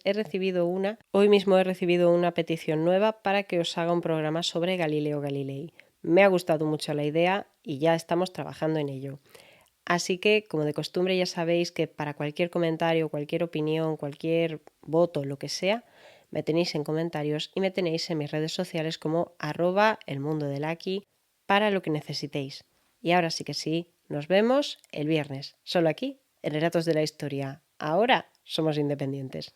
Hoy mismo he recibido una petición nueva para que os haga un programa sobre Galileo Galilei. Me ha gustado mucho la idea y ya estamos trabajando en ello. Así que, como de costumbre, ya sabéis que para cualquier comentario, cualquier opinión, cualquier voto, lo que sea, me tenéis en comentarios y me tenéis en mis redes sociales como @elmundodelaki para lo que necesitéis. Y ahora sí que sí, nos vemos el viernes, solo aquí, en Relatos de la Historia. Ahora somos independientes.